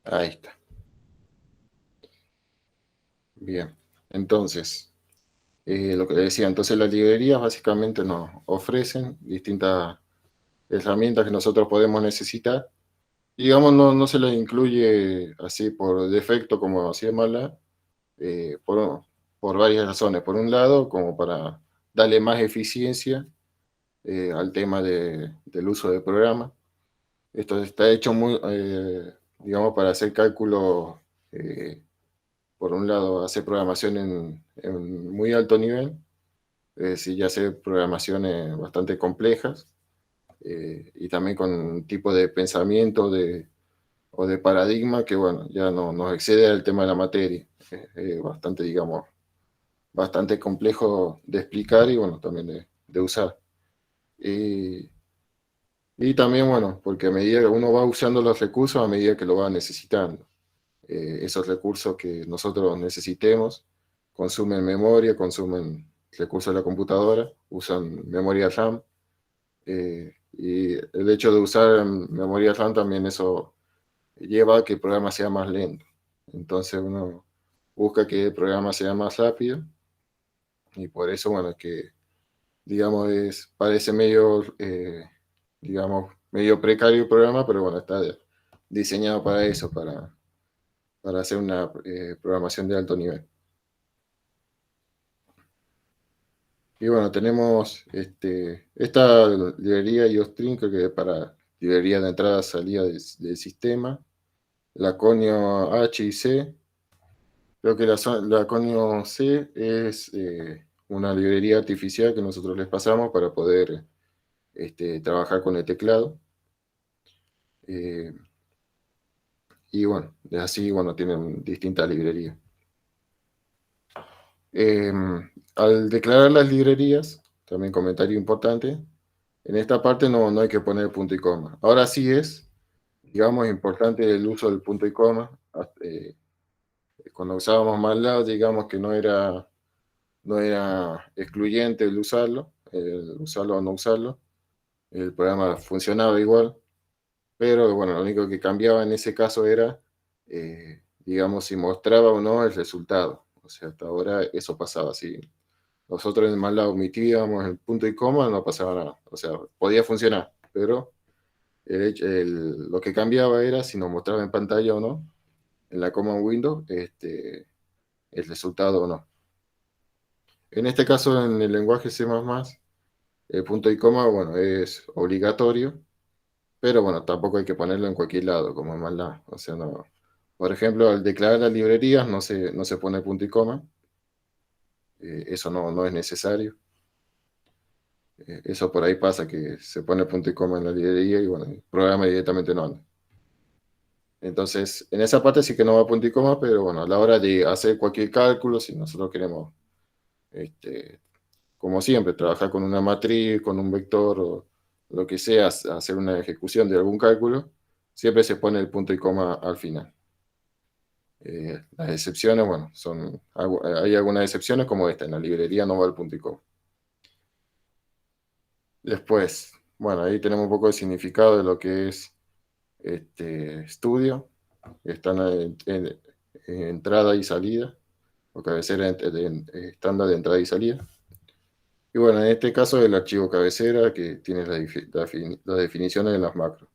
Ahí está. Bien. Entonces, lo que le decía, entonces las librerías básicamente nos ofrecen distintas herramientas que nosotros podemos necesitar. Digamos, no se les incluye así por defecto como así de mala, por varias razones. Por un lado, como para darle más eficiencia al tema del uso de programas. Esto está hecho muy, digamos, para hacer cálculos, por un lado, hacer programación en muy alto nivel, es decir, ya hacer programaciones bastante complejas, y también con un tipo de pensamiento o de paradigma que, bueno, ya no nos excede al tema de la materia. Bastante, digamos, bastante complejo de explicar y, bueno, también de usar. Y, y también, bueno, porque a medida que uno va usando los recursos, a medida que lo va necesitando. Esos recursos que nosotros necesitemos consumen memoria, consumen recursos de la computadora, usan memoria RAM. Y el hecho de usar memoria RAM también eso lleva a que el programa sea más lento. Entonces uno busca que el programa sea más rápido y por eso, bueno, que digamos parece medio, digamos, medio precario el programa, pero bueno, está diseñado para eso, para hacer una programación de alto nivel. Y bueno, tenemos esta librería IOString, creo que es para librería de entrada y salida del sistema, la Conio H y C. Creo que la Conio C es una librería artificial que nosotros les pasamos para poder trabajar con el teclado. Eh, y bueno, así bueno, tienen distintas librerías. Eh, Al declarar las librerías, también comentario importante, en esta parte no hay que poner punto y coma. Ahora sí es, digamos, importante el uso del punto y coma. Cuando usábamos MATLAB, digamos que no era excluyente el usarlo o no usarlo. El programa funcionaba igual, pero bueno, lo único que cambiaba en ese caso era, digamos, si mostraba o no el resultado. O sea, hasta ahora eso pasaba así. Nosotros en MATLAB omitíamos el punto y coma, no pasaba nada. O sea, podía funcionar, pero lo que cambiaba era si nos mostraba en pantalla o no, en la Command Window, el resultado o no. En este caso, en el lenguaje C++, el punto y coma, bueno, es obligatorio, pero bueno, tampoco hay que ponerlo en cualquier lado, como en MATLAB. O sea, no. Por ejemplo, al declarar las librerías no se pone punto y coma. Eso no es necesario. Eso por ahí pasa, que se pone punto y coma en la librería y bueno, el programa directamente no anda. Entonces, en esa parte sí que no va punto y coma, pero bueno, a la hora de hacer cualquier cálculo, si nosotros queremos, este, como siempre, trabajar con una matriz, con un vector o lo que sea, hacer una ejecución de algún cálculo, siempre se pone el punto y coma al final. Las excepciones, bueno, hay algunas excepciones como esta, en la librería no va el punto y coma. Después, bueno, ahí tenemos un poco de significado de lo que es estudio. Están en entrada y salida, o cabecera estándar de entrada y salida. Y bueno, en este caso el archivo cabecera que tiene las definiciones de las macros.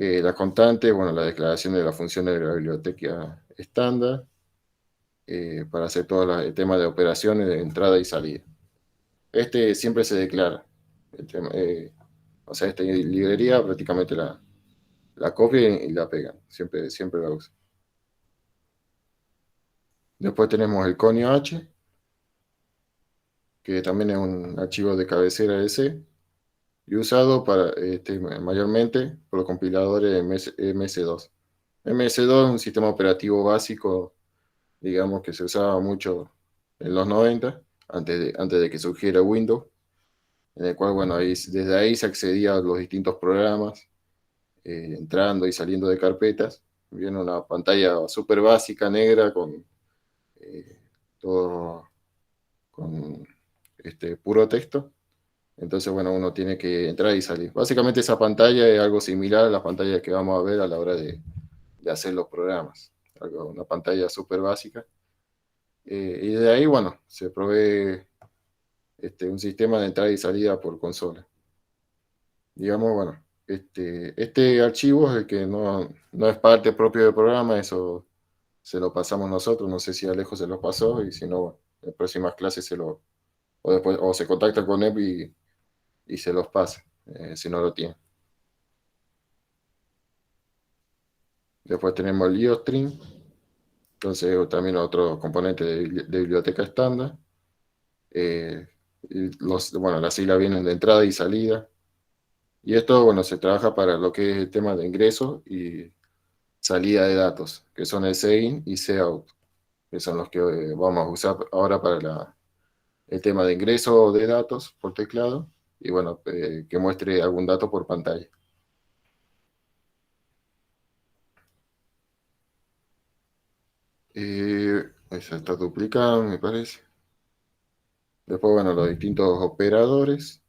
Las constantes, bueno, la declaración de las funciones de la biblioteca estándar, para hacer todo el tema de operaciones de entrada y salida. Siempre se declara. O sea, esta librería prácticamente la copia y la pega. Siempre la usa. Después tenemos el conio H, que también es un archivo de cabecera de C y usado mayormente por los compiladores MS2. MS2 es un sistema operativo básico, digamos, que se usaba mucho en los 90, antes de que surgiera Windows, en el cual, bueno, desde ahí se accedía a los distintos programas, entrando y saliendo de carpetas. Viene una pantalla súper básica, negra, con eh, todo con puro texto. Entonces, bueno, uno tiene que entrar y salir. Básicamente esa pantalla es algo similar a las pantallas que vamos a ver a la hora de hacer los programas. Una pantalla súper básica. Y de ahí, bueno, se provee un sistema de entrada y salida por consola. Digamos, bueno, este archivo es el que no es parte propio del programa, eso se lo pasamos nosotros, no sé si Alejo se lo pasó, y si no, bueno, en próximas clases o se contacta con él y se los pasa, si no lo tiene. Después tenemos el IOStream, entonces también otro componente de biblioteca estándar. Bueno, las siglas vienen de entrada y salida. Y esto, bueno, se trabaja para lo que es el tema de ingreso y salida de datos, que son el CIN y COUT, que son los que vamos a usar ahora para el tema de ingreso de datos por teclado y, bueno, que muestre algún dato por pantalla. Esa está duplicada, me parece. Después, bueno, los distintos operadores.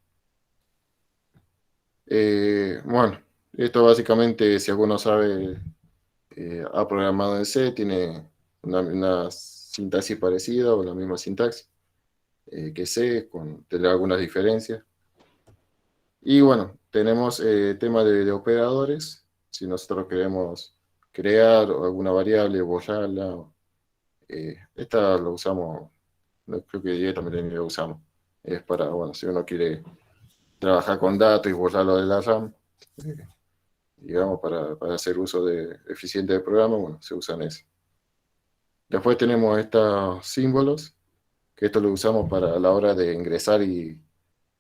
Bueno, esto básicamente, si alguno sabe, ha programado en C, tiene una sintaxis parecida o la misma sintaxis que C, tendrá algunas diferencias. Y bueno, tenemos tema de operadores. Si nosotros queremos crear alguna variable, borrarla, esta lo usamos, no, creo que directamente lo usamos. Es para, bueno, si uno quiere trabajar con datos y borrarlo de la RAM, eh, digamos, para hacer uso eficiente del programa, bueno, se usan eso. Después tenemos estos símbolos, que esto lo usamos para la hora de ingresar y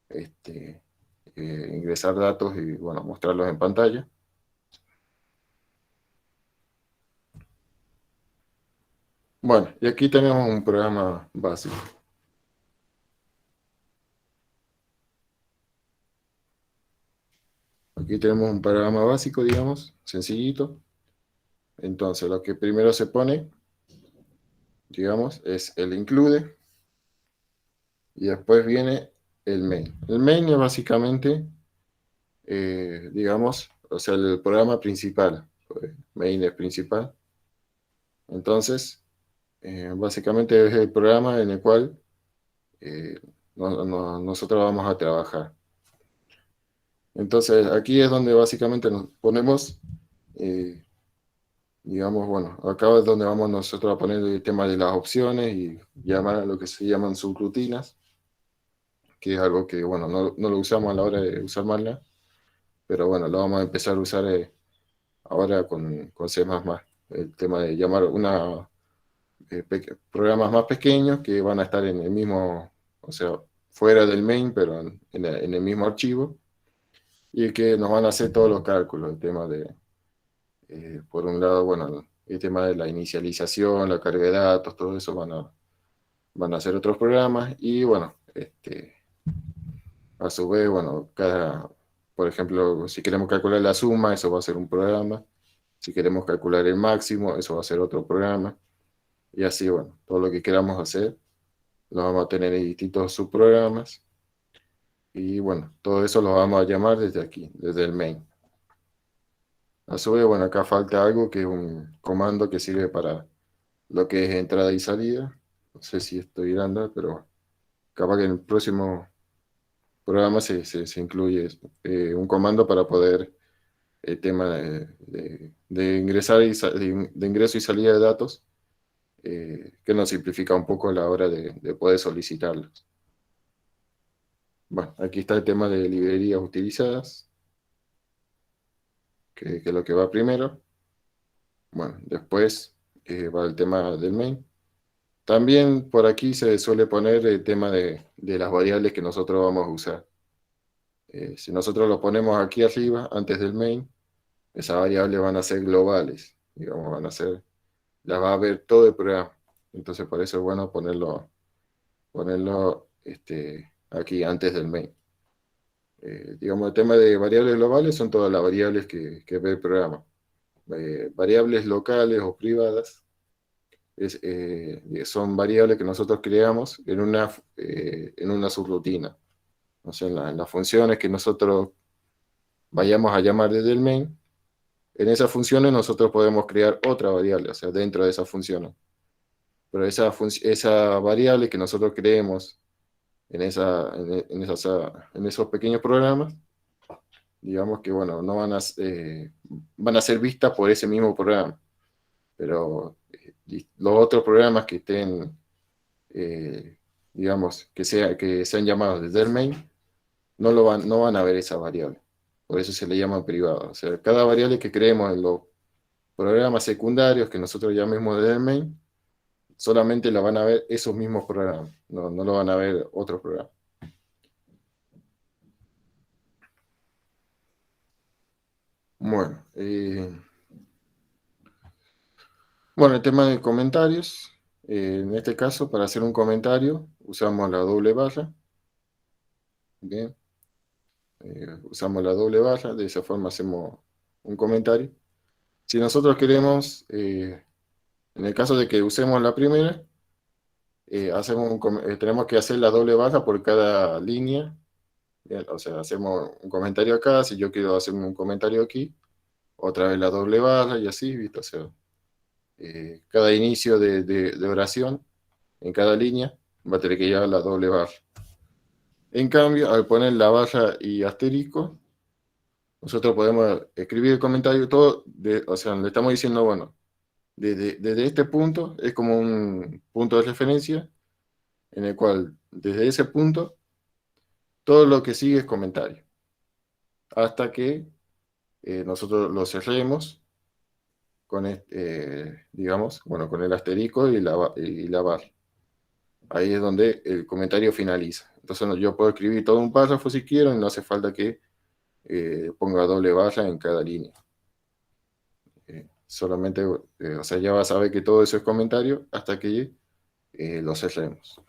este, ingresar datos y, bueno, mostrarlos en pantalla. Bueno, y aquí tenemos un programa básico. Aquí tenemos un programa básico, digamos, sencillito. Entonces, lo que primero se pone, digamos, es el include y después viene el main. El main es básicamente, digamos, o sea, el programa principal. Main es principal. Entonces, básicamente es el programa en el cual eh, nosotros vamos a trabajar. Entonces, aquí es donde básicamente nos ponemos, digamos, bueno, acá es donde vamos nosotros a poner el tema de las opciones y llamar a lo que se llaman subrutinas, que es algo que, bueno, no lo usamos a la hora de usar MATLAB, pero bueno, lo vamos a empezar a usar ahora con C++. El tema de llamar programas más pequeños que van a estar en el mismo, o sea, fuera del main, pero en el mismo archivo, y que nos van a hacer todos los cálculos, el tema de, por un lado, bueno, el tema de la inicialización, la carga de datos, todo eso van a hacer otros programas, y bueno, a su vez, bueno, por ejemplo, si queremos calcular la suma, eso va a ser un programa. Si queremos calcular el máximo, eso va a ser otro programa. Y así, bueno, todo lo que queramos hacer, lo vamos a tener en distintos subprogramas. Y bueno, todo eso lo vamos a llamar desde aquí, desde el main. A su vez, bueno, acá falta algo que es un comando que sirve para lo que es entrada y salida. No sé si estoy grande, pero capaz que en el próximo programa se incluye un comando para poder el tema de ingresar de ingreso y salida de datos, que nos simplifica un poco la hora de poder solicitarlos. Bueno, aquí está el tema de librerías utilizadas, que es lo que va primero. Bueno, después va el tema del main. También por aquí se suele poner el tema de las variables que nosotros vamos a usar. Si nosotros lo ponemos aquí arriba, antes del main, esas variables van a ser globales, digamos, las va a ver todo el programa. Entonces, por eso es bueno ponerlo aquí antes del main. Digamos, el tema de variables globales son todas las variables que ve el programa. Variables locales o privadas son variables que nosotros creamos en una subrutina. O sea, en las funciones que nosotros vayamos a llamar desde el main, en esas funciones nosotros podemos crear otra variable, o sea, dentro de esas funciones. Pero esa variable que nosotros creemos en esos pequeños programas, digamos que, bueno, no van a ser vistas por ese mismo programa. Pero los otros programas que estén, eh, digamos, que sean llamados desde el main, no van a ver esa variable. Por eso se le llaman privados. O sea, cada variable que creemos en los programas secundarios que nosotros llamemos desde el main, solamente la van a ver esos mismos programas, no lo van a ver otros programas. Bueno, el tema de comentarios. En este caso, para hacer un comentario, usamos la doble barra. Bien, usamos la doble barra, de esa forma hacemos un comentario. Si nosotros queremos, en el caso de que usemos la primera, tenemos que hacer la doble barra por cada línea. Bien, o sea, hacemos un comentario acá, si yo quiero hacer un comentario aquí, otra vez la doble barra y así, ¿viste? O sea, cada inicio de oración en cada línea va a tener que llevar la doble barra. En cambio, al poner la barra y asterisco, nosotros podemos escribir el comentario todo, o sea, le estamos diciendo, bueno, desde este punto es como un punto de referencia en el cual desde ese punto todo lo que sigue es comentario, hasta que nosotros lo cerremos con, digamos, bueno, con el asterisco y la barra. Ahí es donde el comentario finaliza. Entonces yo puedo escribir todo un párrafo si quiero y no hace falta que ponga doble barra en cada línea. Solamente, o sea, ya vas a ver que todo eso es comentario hasta que lo cerremos.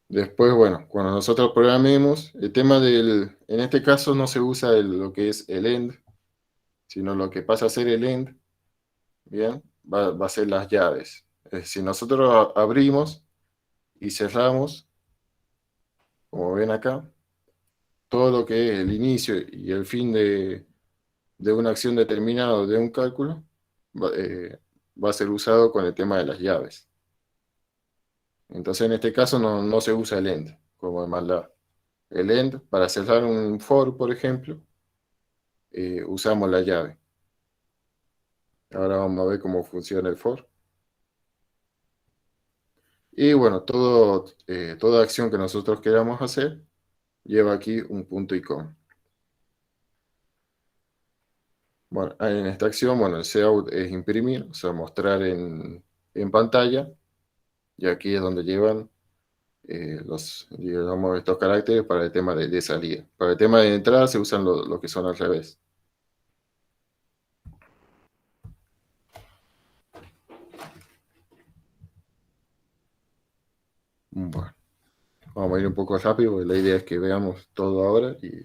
Después, bueno, cuando nosotros programemos, el tema en este caso no se usa lo que es el end, sino lo que pasa a ser el end, bien, va a ser las llaves. Si nosotros abrimos y cerramos, como ven acá, todo lo que es el inicio y el fin de una acción determinada o de un cálculo, va a ser usado con el tema de las llaves. Entonces, en este caso no se usa el end como en MATLAB. El end, para cerrar un for, por ejemplo, usamos la llave. Ahora vamos a ver cómo funciona el for. Y bueno, toda acción que nosotros queramos hacer lleva aquí un punto y coma. Bueno, en esta acción, bueno, el cout es imprimir, o sea, mostrar en pantalla. Y aquí es donde llevan digamos, estos caracteres para el tema de salida. Para el tema de entrada se usan lo que son al revés. Bueno, vamos a ir un poco rápido, porque la idea es que veamos todo ahora y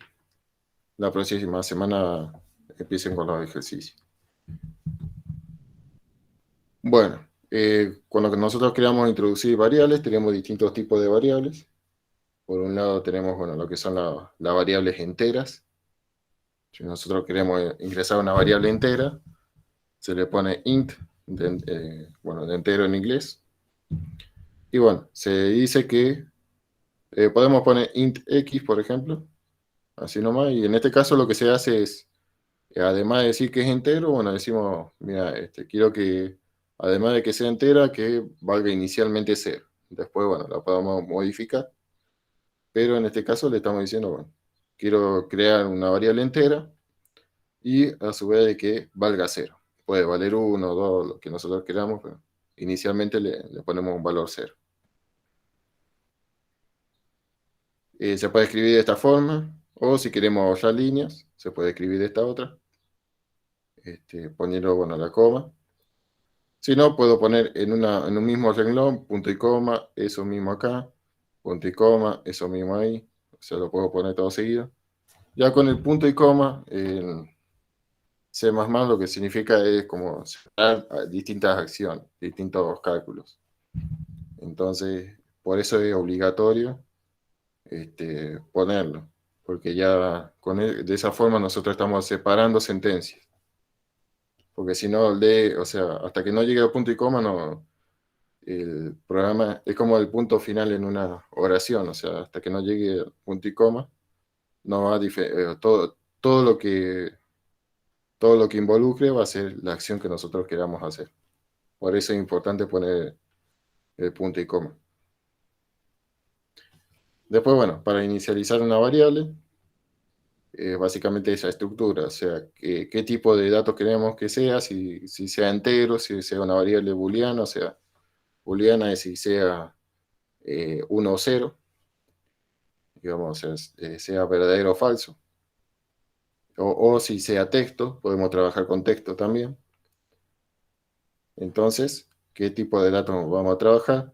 la próxima semana empiecen con los ejercicios. Bueno, cuando nosotros queramos introducir variables, tenemos distintos tipos de variables. Por un lado tenemos, bueno, lo que son las variables enteras. Si nosotros queremos ingresar una variable entera, se le pone int, bueno, de entero en inglés. Y bueno, se dice que podemos poner int x, por ejemplo, así nomás. Y en este caso lo que se hace es, además de decir que es entero, bueno, decimos, mira, quiero que, además de que sea entera, que valga inicialmente 0. Después, bueno, la podemos modificar. Pero en este caso le estamos diciendo, bueno, quiero crear una variable entera y a su vez de que valga 0. Puede valer 1, 2, lo que nosotros queramos, pero inicialmente le ponemos un valor 0. Se puede escribir de esta forma, o si queremos ahorrar líneas, se puede escribir de esta otra, poniendo, bueno, la coma. Si no, puedo poner en un mismo renglón, punto y coma, eso mismo acá, punto y coma, eso mismo ahí, o sea, lo puedo poner todo seguido. Ya con el punto y coma, en C++ lo que significa es como separar distintas acciones, distintos cálculos. Entonces, por eso es obligatorio ponerlo. porque ya de esa forma nosotros estamos separando sentencias. Porque si no, o sea, hasta que no llegue al punto y coma, no, el programa es como el punto final en una oración, o sea, hasta que no llegue al punto y coma, no va a todo lo que involucre va a ser la acción que nosotros queramos hacer. Por eso es importante poner el punto y coma. Después, bueno, para inicializar una variable, básicamente esa estructura, o sea, qué tipo de datos queremos que sea, si sea entero, si sea una variable booleana, o sea, booleana es si sea 1 o 0, digamos, sea verdadero o falso, o si sea texto, podemos trabajar con texto también. Entonces, ¿qué tipo de datos vamos a trabajar?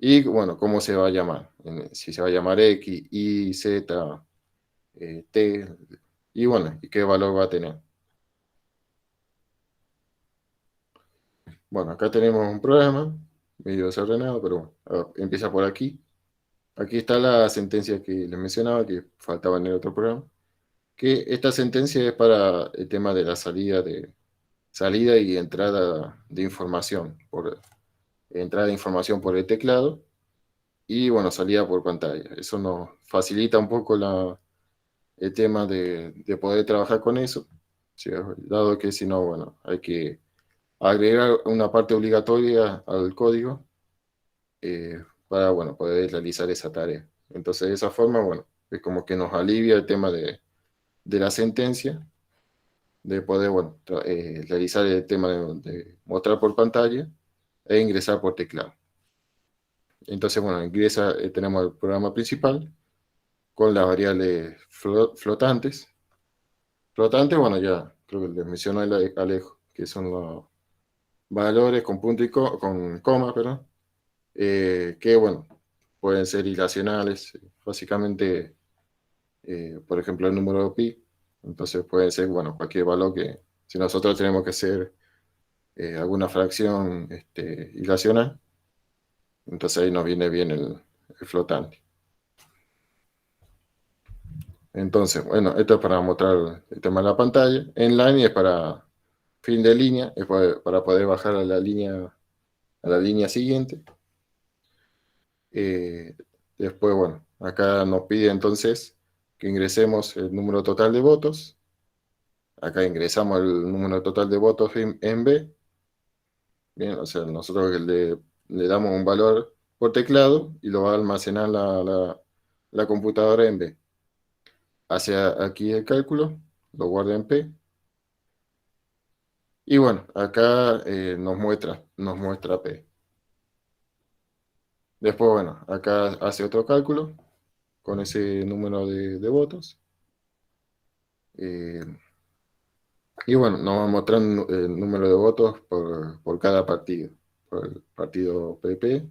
Y bueno, ¿cómo se va a llamar? Si se va a llamar X, Y, Z, T, y bueno, ¿y qué valor va a tener? Bueno, acá tenemos un programa medio desordenado, pero bueno, empieza por aquí. Aquí está la sentencia que les mencionaba, que faltaba en el otro programa, que esta sentencia es para el tema de la salida y entrada de información, por entrada de información por el teclado y bueno, salida por pantalla. Eso nos facilita un poco el tema de poder trabajar con eso, ¿sí? Dado que si no, bueno, hay que agregar una parte obligatoria al código para, bueno, poder realizar esa tarea. Entonces, de esa forma, bueno, es como que nos alivia el tema de la sentencia, de poder, bueno, realizar el tema de mostrar por pantalla e ingresar por teclado. Entonces, bueno, tenemos el programa principal con las variables flotantes. Flotantes, bueno, ya creo que les mencionó Alejo, que son los valores con punto y con coma, perdón, que, bueno, pueden ser irracionales, básicamente, por ejemplo, el número pi, entonces puede ser, bueno, cualquier valor que, si nosotros tenemos que hacer alguna fracción irracional, entonces ahí nos viene bien el flotante. Entonces, bueno, esto es para mostrar el tema de la pantalla. En line es para fin de línea, es para poder bajar a la línea siguiente. Eh, Después, bueno, acá nos pide entonces que ingresemos el número total de votos. Acá ingresamos el número total de votos en B. Bien, o sea, nosotros le damos un valor por teclado y lo va a almacenar la computadora en B. Hace aquí el cálculo, lo guarda en P. Y bueno, acá nos muestra P. Después, bueno, acá hace otro cálculo con ese número de votos. Eh, y bueno, nos va mostrando el número de votos por cada partido. Por el partido PP,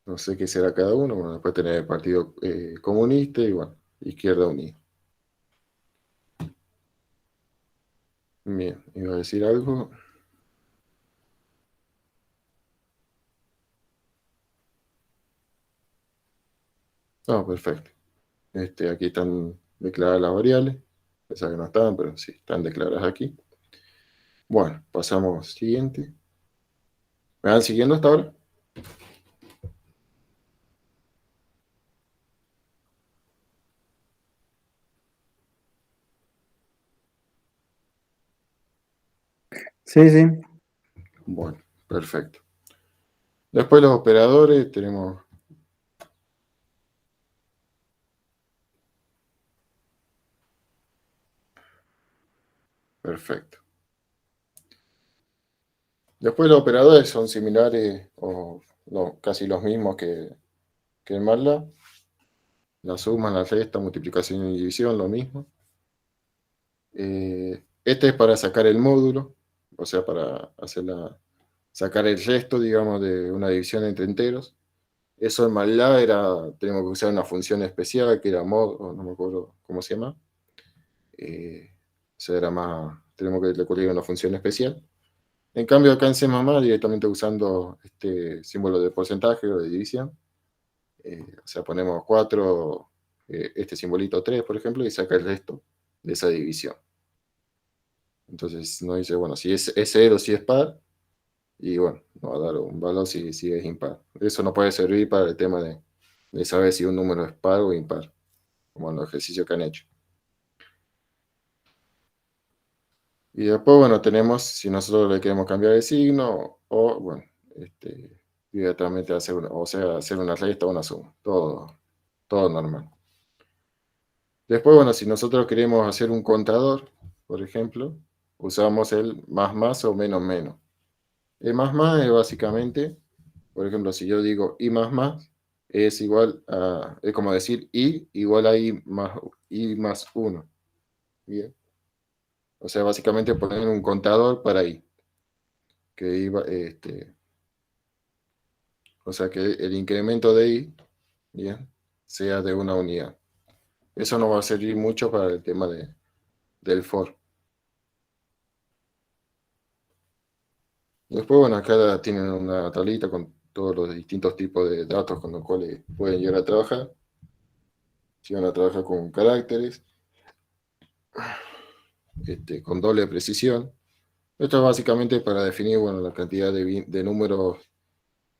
no sé qué será cada uno. Bueno, después tener el Partido Comunista y bueno, Izquierda Unida. Bien, iba a decir algo. No, perfecto. Aquí están declaradas las variables. Pensaba que no estaban, pero sí, están declaradas aquí. Bueno, pasamos siguiente. ¿Me van siguiendo hasta ahora? Sí, sí. Bueno, perfecto. Después los operadores tenemos, perfecto. Después los operadores son similares o no, casi los mismos que en MATLAB. La suma, la resta, multiplicación y división, lo mismo. Este es para sacar el módulo, o sea, para sacar el resto, digamos, de una división entre enteros. Eso en MATLAB tenemos que usar una función especial que era mod, o no me acuerdo cómo se llama. O sea, tenemos que recurrir a una función especial. En cambio, acá en C++, directamente usando este símbolo de porcentaje o de división, o sea, ponemos 4 este simbolito 3, por ejemplo, y saca el resto de esa división. Entonces nos dice, bueno, si es 0, si es par, y bueno, nos va a dar un valor si es impar. Eso nos puede servir para el tema de saber si un número es par o impar, como en los ejercicios que han hecho. Y después, bueno, tenemos si nosotros le queremos cambiar el signo o, bueno, directamente hacer una, o sea, hacer una resta o una suma. Todo normal. Después, bueno, si nosotros queremos hacer un contador, por ejemplo, usamos el más o menos. El más es básicamente, por ejemplo, si yo digo i más, es igual a, es como decir i igual a i más 1. Bien. O sea, básicamente poner un contador para i, que iba, o sea, que el incremento de i, bien, sea de una unidad. Eso nos va a servir mucho para el tema del for. Después, bueno, acá tienen una tablita con todos los distintos tipos de datos con los cuales pueden llegar a trabajar. Si van a trabajar con caracteres, con doble precisión. Esto es básicamente para definir, bueno, la cantidad de números,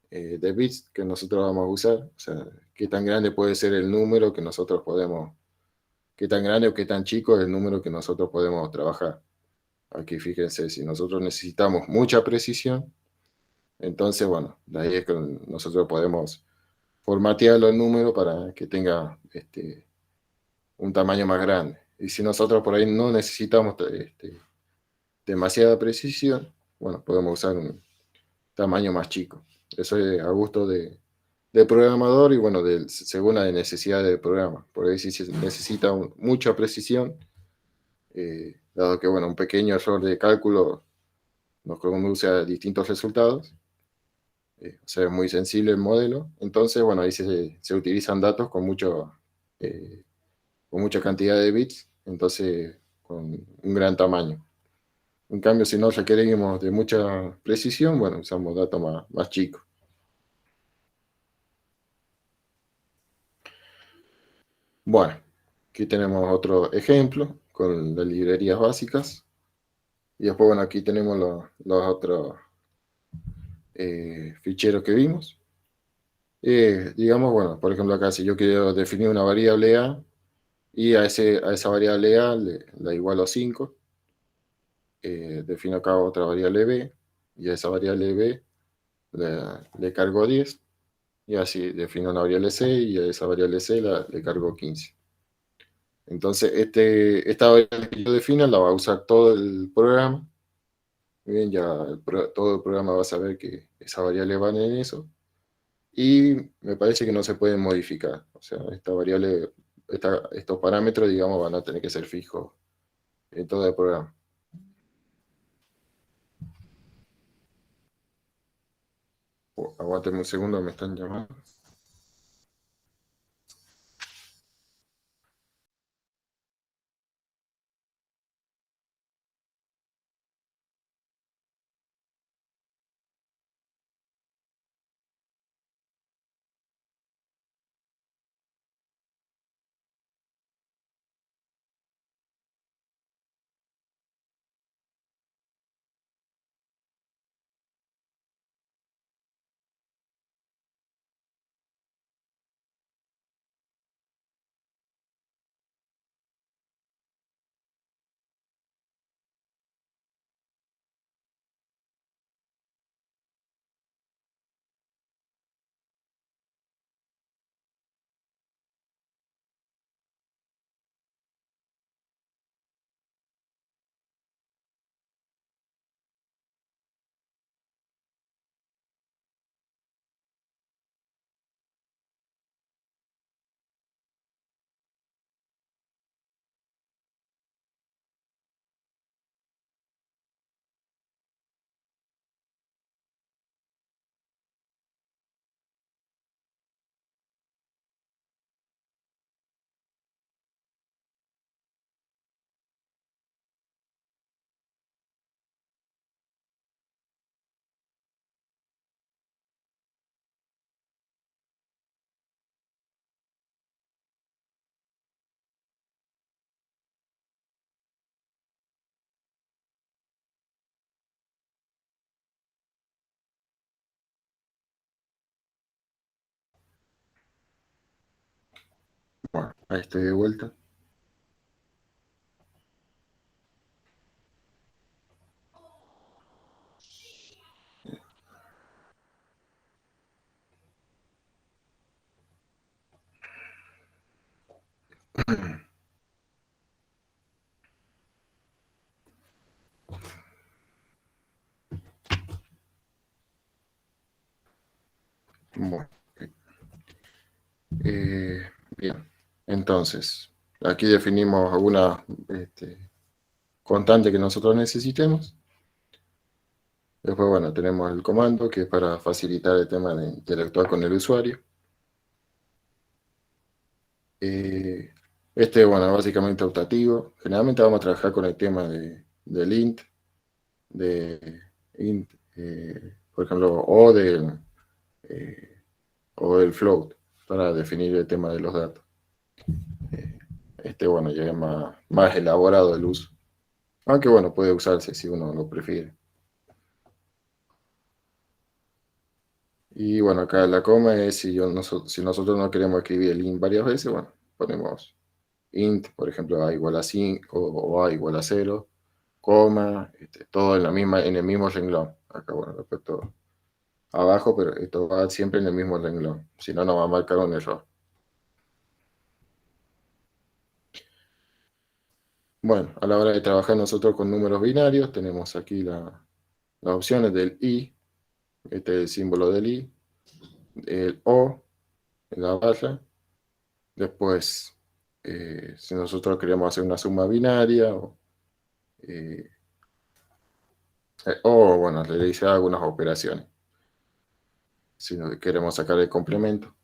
de bits que nosotros vamos a usar. O sea, qué tan grande puede ser el número que nosotros podemos, qué tan grande o qué tan chico es el número que nosotros podemos trabajar. Aquí fíjense, si nosotros necesitamos mucha precisión, entonces, bueno, de ahí es que nosotros podemos formatear los números para que tenga un tamaño más grande. Y si nosotros por ahí no necesitamos demasiada precisión, bueno, podemos usar un tamaño más chico. Eso es a gusto del programador y bueno, según la necesidad del programa. Por ahí si se necesita mucha precisión, dado que bueno, un pequeño error de cálculo nos conduce a distintos resultados. O sea, es muy sensible el modelo. Entonces, bueno, ahí se utilizan datos eh, con mucha cantidad de bits, entonces con un gran tamaño. En cambio, si no requerimos de mucha precisión, bueno, usamos datos más chicos. Bueno, aquí tenemos otro ejemplo con las librerías básicas. Y después, bueno, aquí tenemos los otros ficheros que vimos. Digamos, bueno, por ejemplo, acá si yo quiero definir una variable A y a esa variable A la igualo a 5, defino acá otra variable B y a esa variable B le cargo 10 y así defino una variable C y a esa variable C le cargo 15. Entonces, esta variable que yo defina la va a usar todo el programa. Muy bien, ya todo el programa va a saber que esa variable va en eso. Y me parece que no se pueden modificar. O sea, esta variable, estos parámetros, digamos, van a tener que ser fijos en todo el programa. Aguántame un segundo, me están llamando. Ahí estoy de vuelta. Bueno, eh, bien. Entonces, aquí definimos alguna constante que nosotros necesitemos. Después, bueno, tenemos el comando, que es para facilitar el tema de interactuar con el usuario. Eh, bueno, básicamente optativo. Generalmente vamos a trabajar con el tema del int, de int, por ejemplo, eh, o del float, para definir el tema de los datos. Eh, bueno, ya es más elaborado el uso. Aunque bueno, puede usarse si uno lo prefiere. Y bueno, acá la coma es si nosotros no queremos escribir el int varias veces, bueno, ponemos int, por ejemplo, a igual a 5 o a igual a 0, coma, todo en el mismo renglón. Acá, bueno, después todo abajo, pero esto va siempre en el mismo renglón. Si no, nos va a marcar un error. Bueno, a la hora de trabajar nosotros con números binarios, tenemos aquí las opciones del i, este es el símbolo del i, el o, la barra. Después, si nosotros queremos hacer una suma binaria, eh, bueno, realizar algunas operaciones, si queremos sacar el complemento.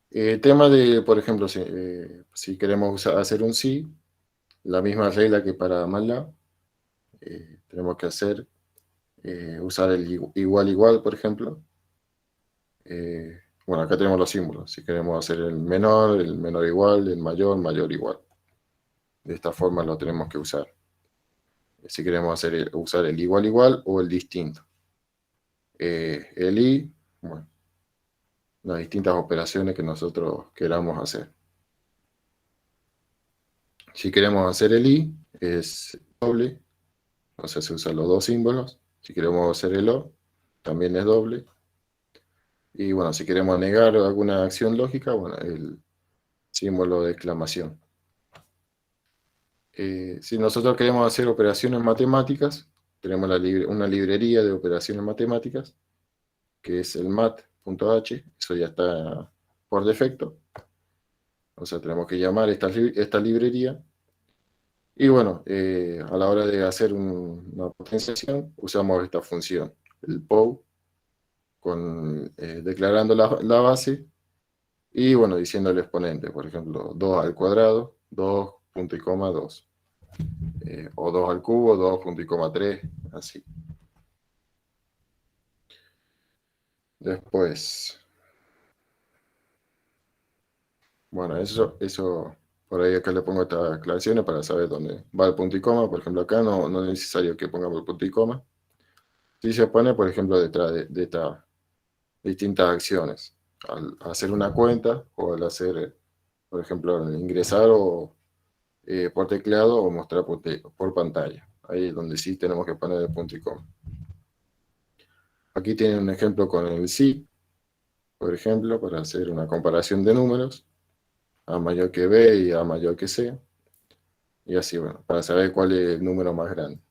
Tema de, por ejemplo, si queremos hacer un sí, la misma regla que para MATLAB, tenemos que usar el igual igual, por ejemplo. Bueno, acá tenemos los símbolos. Si queremos hacer el menor igual, el mayor igual. De esta forma lo tenemos que usar. Si queremos usar el igual igual o el distinto. El i, bueno, las distintas operaciones que nosotros queramos hacer. Si queremos hacer el i, es doble, o sea, se usan los dos símbolos. Si queremos hacer el o, también es doble. Y bueno, si queremos negar alguna acción lógica, bueno, el símbolo de exclamación. Si nosotros queremos hacer operaciones matemáticas, tenemos una librería de operaciones matemáticas, que es el mat.h, eso ya está por defecto. O sea, tenemos que llamar esta librería. Y bueno, a la hora de hacer una potenciación, usamos esta función, el POW, declarando la base y bueno, diciendo el exponente, por ejemplo, 2 al cuadrado, 2 punto y coma 2. O 2 al cubo, 2 punto y coma 3, así. Después, bueno, eso por ahí acá le pongo estas aclaraciones para saber dónde va el punto y coma. Por ejemplo, acá no es necesario que pongamos el punto y coma. Si se pone, por ejemplo, detrás de estas distintas acciones. Al hacer una cuenta o al hacer, por ejemplo, ingresar por teclado o mostrar por pantalla. Ahí es donde sí tenemos que poner el punto y coma. Aquí tienen un ejemplo con el sí, por ejemplo, para hacer una comparación de números, A mayor que B y A mayor que C, y así, bueno, para saber cuál es el número más grande.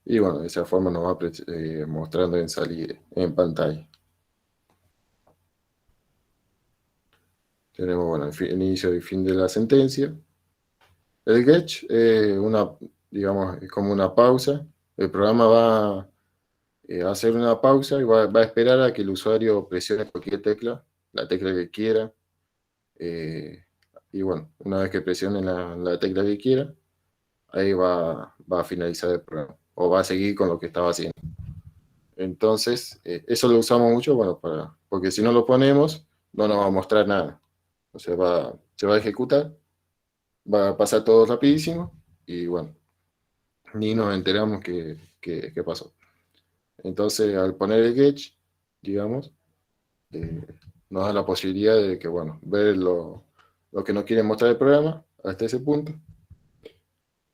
Y bueno, de esa forma nos va mostrando en pantalla. Tenemos, bueno, el inicio y fin de la sentencia. El getch, digamos, es como una pausa. El programa va a hacer una pausa y va a esperar a que el usuario presione cualquier tecla, la tecla que quiera. eh, y bueno, una vez que presione la tecla que quiera, ahí va a finalizar el programa. O va a seguir con lo que estaba haciendo. Entonces, eso lo usamos mucho, bueno, porque si no lo ponemos, no nos va a mostrar nada. O sea, se va a ejecutar, va a pasar todo rapidísimo y bueno, ni nos enteramos qué pasó. Entonces, al poner el getch, digamos, nos da la posibilidad de que, bueno, ver lo que nos quiere mostrar el programa hasta ese punto,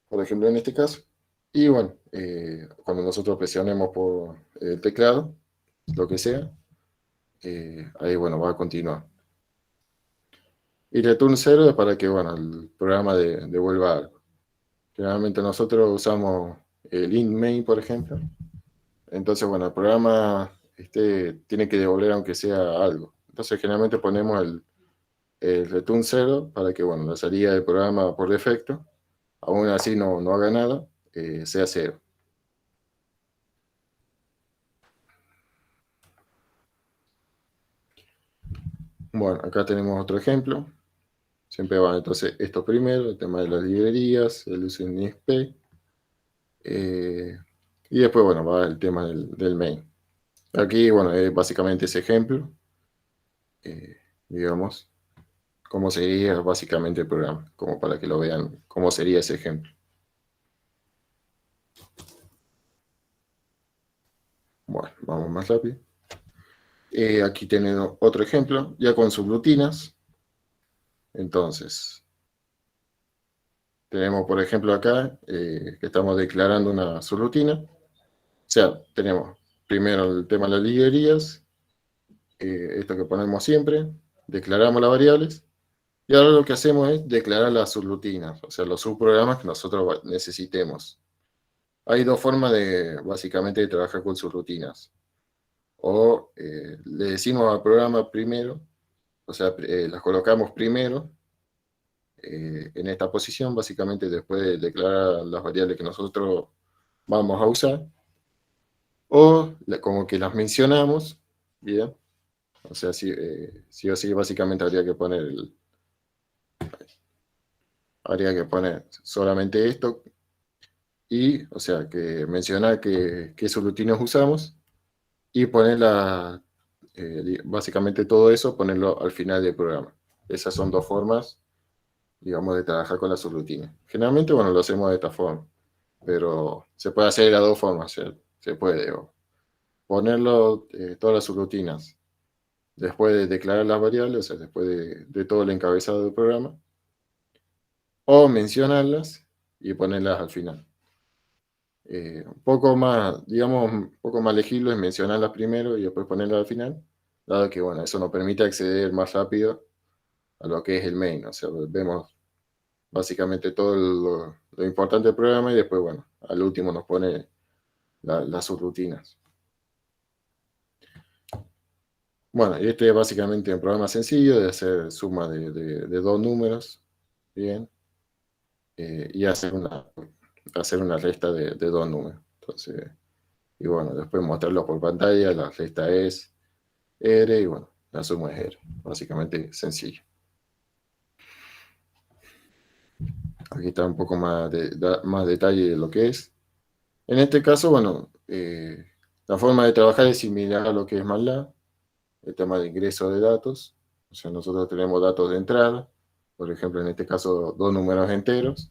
por ejemplo, en este caso. Y bueno, cuando nosotros presionemos por el teclado, lo que sea, ahí, bueno, va a continuar. Y return 0 es para que, bueno, el programa devuelva algo. Generalmente nosotros usamos el int main, por ejemplo. Entonces, bueno, el programa tiene que devolver aunque sea algo. Entonces, generalmente ponemos el return 0 para que, bueno, la salida del programa por defecto, aún así no haga nada, sea 0. Bueno, acá tenemos otro ejemplo. Siempre van entonces esto primero, el tema de las librerías, el uso de ISP, y después, bueno, va el tema del main. Aquí, bueno, es básicamente ese ejemplo, digamos, cómo sería básicamente el programa, como para que lo vean, cómo sería ese ejemplo. Bueno, vamos más rápido. Aquí tienen otro ejemplo, ya con subrutinas. Entonces, tenemos, por ejemplo, acá, que estamos declarando una subrutina. O sea, tenemos primero el tema de las librerías, esto que ponemos siempre, declaramos las variables, y ahora lo que hacemos es declarar las subrutinas, o sea, los subprogramas que nosotros necesitemos. Hay dos formas básicamente, de trabajar con subrutinas. O le decimos al programa primero, o sea, las colocamos primero en esta posición, básicamente después de declarar las variables que nosotros vamos a usar, o como que las mencionamos, ¿bien? O sea, sí o sí, básicamente habría que poner solamente esto, y, o sea, que mencionar qué subrutinas usamos, y ponerla, básicamente todo eso, ponerlo al final del programa. Esas son dos formas, digamos, de trabajar con la subrutina. Generalmente, bueno, lo hacemos de esta forma, pero se puede hacer de las dos formas. Se puede o ponerlo, todas las subrutinas después de declarar las variables, o sea, después de todo el encabezado del programa, o mencionarlas y ponerlas al final. Un poco más, digamos, un poco más legible es mencionarlas primero y después ponerlas al final, dado que, bueno, eso nos permite acceder más rápido a lo que es el main. O sea, vemos básicamente todo lo importante del programa, y después, bueno, al último nos pone las subrutinas. Bueno, y este es básicamente un programa sencillo de hacer suma de dos números, bien, y hacer una resta de dos números. Entonces, y bueno, después mostrarlo por pantalla, la resta es R, y bueno, la suma es R. Básicamente sencillo. Aquí está un poco más detalle de lo que es. En este caso, bueno, la forma de trabajar es similar a lo que es MATLAB, el tema de ingreso de datos. O sea, nosotros tenemos datos de entrada, por ejemplo, en este caso, dos números enteros.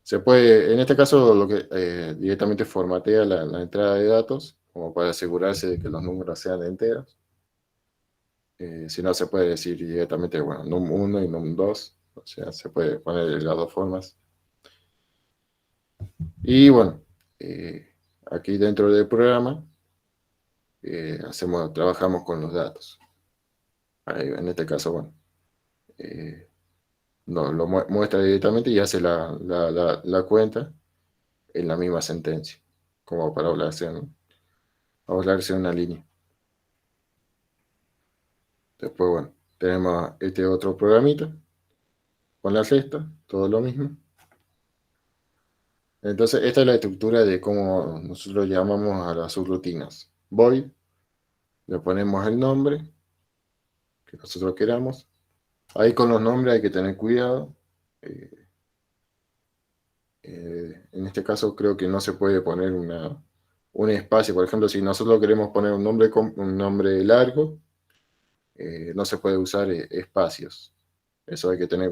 Se puede, en este caso, lo que directamente formatea la entrada de datos, como para asegurarse de que los números sean enteros. Si no, se puede decir directamente, bueno, num1 y num2. O sea, se puede poner de las dos formas. Y bueno, aquí dentro del programa trabajamos con los datos. Ahí, en este caso, bueno, lo muestra directamente y hace la cuenta en la misma sentencia, como para hablarse en una línea. Después, bueno, tenemos este otro programita con la cesta, todo lo mismo. Entonces, esta es la estructura de cómo nosotros llamamos a las subrutinas. Void, le ponemos el nombre que nosotros queramos. Ahí con los nombres hay que tener cuidado. Eh, en este caso creo que no se puede poner un espacio. Por ejemplo, si nosotros queremos poner un nombre largo, no se puede usar espacios. Eso hay que tener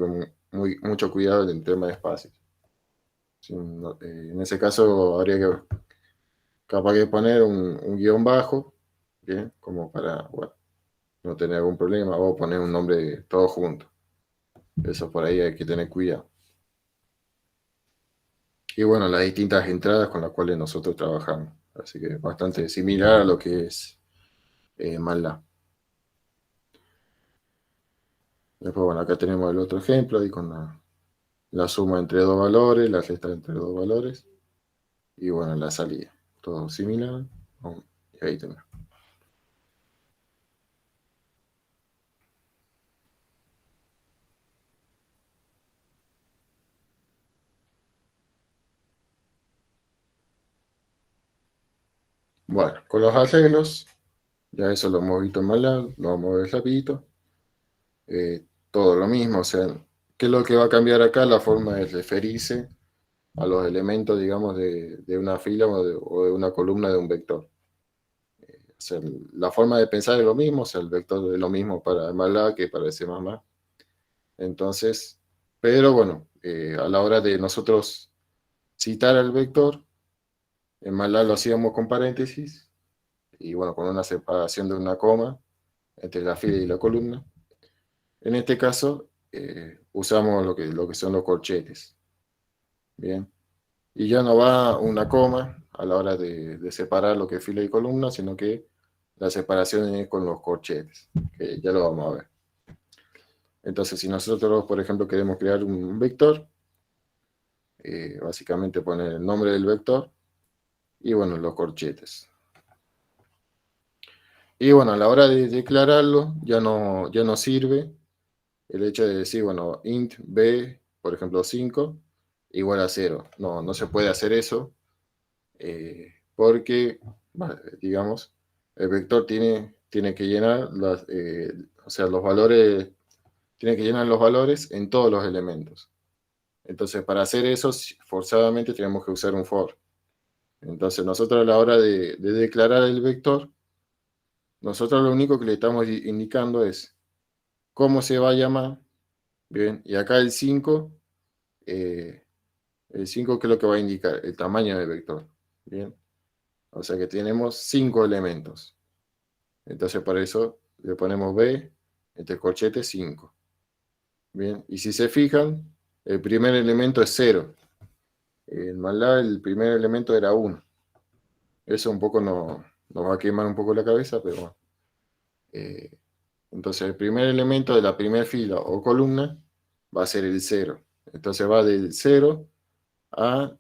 mucho cuidado en el tema de espacios. En ese caso habría que capaz que poner un guión bajo, ¿bien? Como para, bueno, no tener algún problema, o poner un nombre todo junto. Eso por ahí hay que tener cuidado. Y bueno, las distintas entradas con las cuales nosotros trabajamos. Así que bastante similar a lo que es MATLAB. Después, bueno, acá tenemos el otro ejemplo, ahí con la suma entre dos valores, la resta entre dos valores, y bueno, la salida. Todo similar. Y ahí tenemos. Bueno, con los arreglos, ya eso lo hemos visto en MATLAB, lo vamos a ver rapidito. Todo lo mismo, o sea, ¿qué es lo que va a cambiar acá? La forma de referirse a los elementos, digamos, de una fila o de una columna de un vector. O sea, la forma de pensar es lo mismo, o sea, el vector es lo mismo para MATLAB que para C++. Entonces, pero bueno, a la hora de nosotros citar al vector, en MATLAB lo hacíamos con paréntesis y bueno, con una separación de una coma entre la fila y la columna. En este caso, usamos lo que son los corchetes. Bien. Y ya no va una coma a la hora de separar lo que es fila y columna, sino que la separación es con los corchetes, que ya lo vamos a ver. Entonces, si nosotros, por ejemplo, queremos crear un vector, básicamente poner el nombre del vector y bueno, los corchetes. Y bueno, a la hora de declararlo, ya no sirve el hecho de decir, bueno, int b, por ejemplo, 5 igual a 0. No, no se puede hacer eso porque, digamos, el vector tiene que llenar o sea, los valores, tiene que llenar los valores en todos los elementos. Entonces, para hacer eso, forzadamente tenemos que usar un for. Entonces, nosotros a la hora de declarar el vector, nosotros lo único que le estamos indicando es cómo se va a llamar, bien, y acá el 5 ¿qué es lo que va a indicar? El tamaño del vector, bien. O sea que tenemos 5 elementos. Entonces, por eso le ponemos b entre corchetes 5. Bien, y si se fijan, el primer elemento es 0. En MATLAB el primer elemento era 1. Eso un poco nos va a quemar un poco la cabeza, pero bueno. Entonces el primer elemento de la primera fila o columna va a ser el 0. Entonces va del 0 a,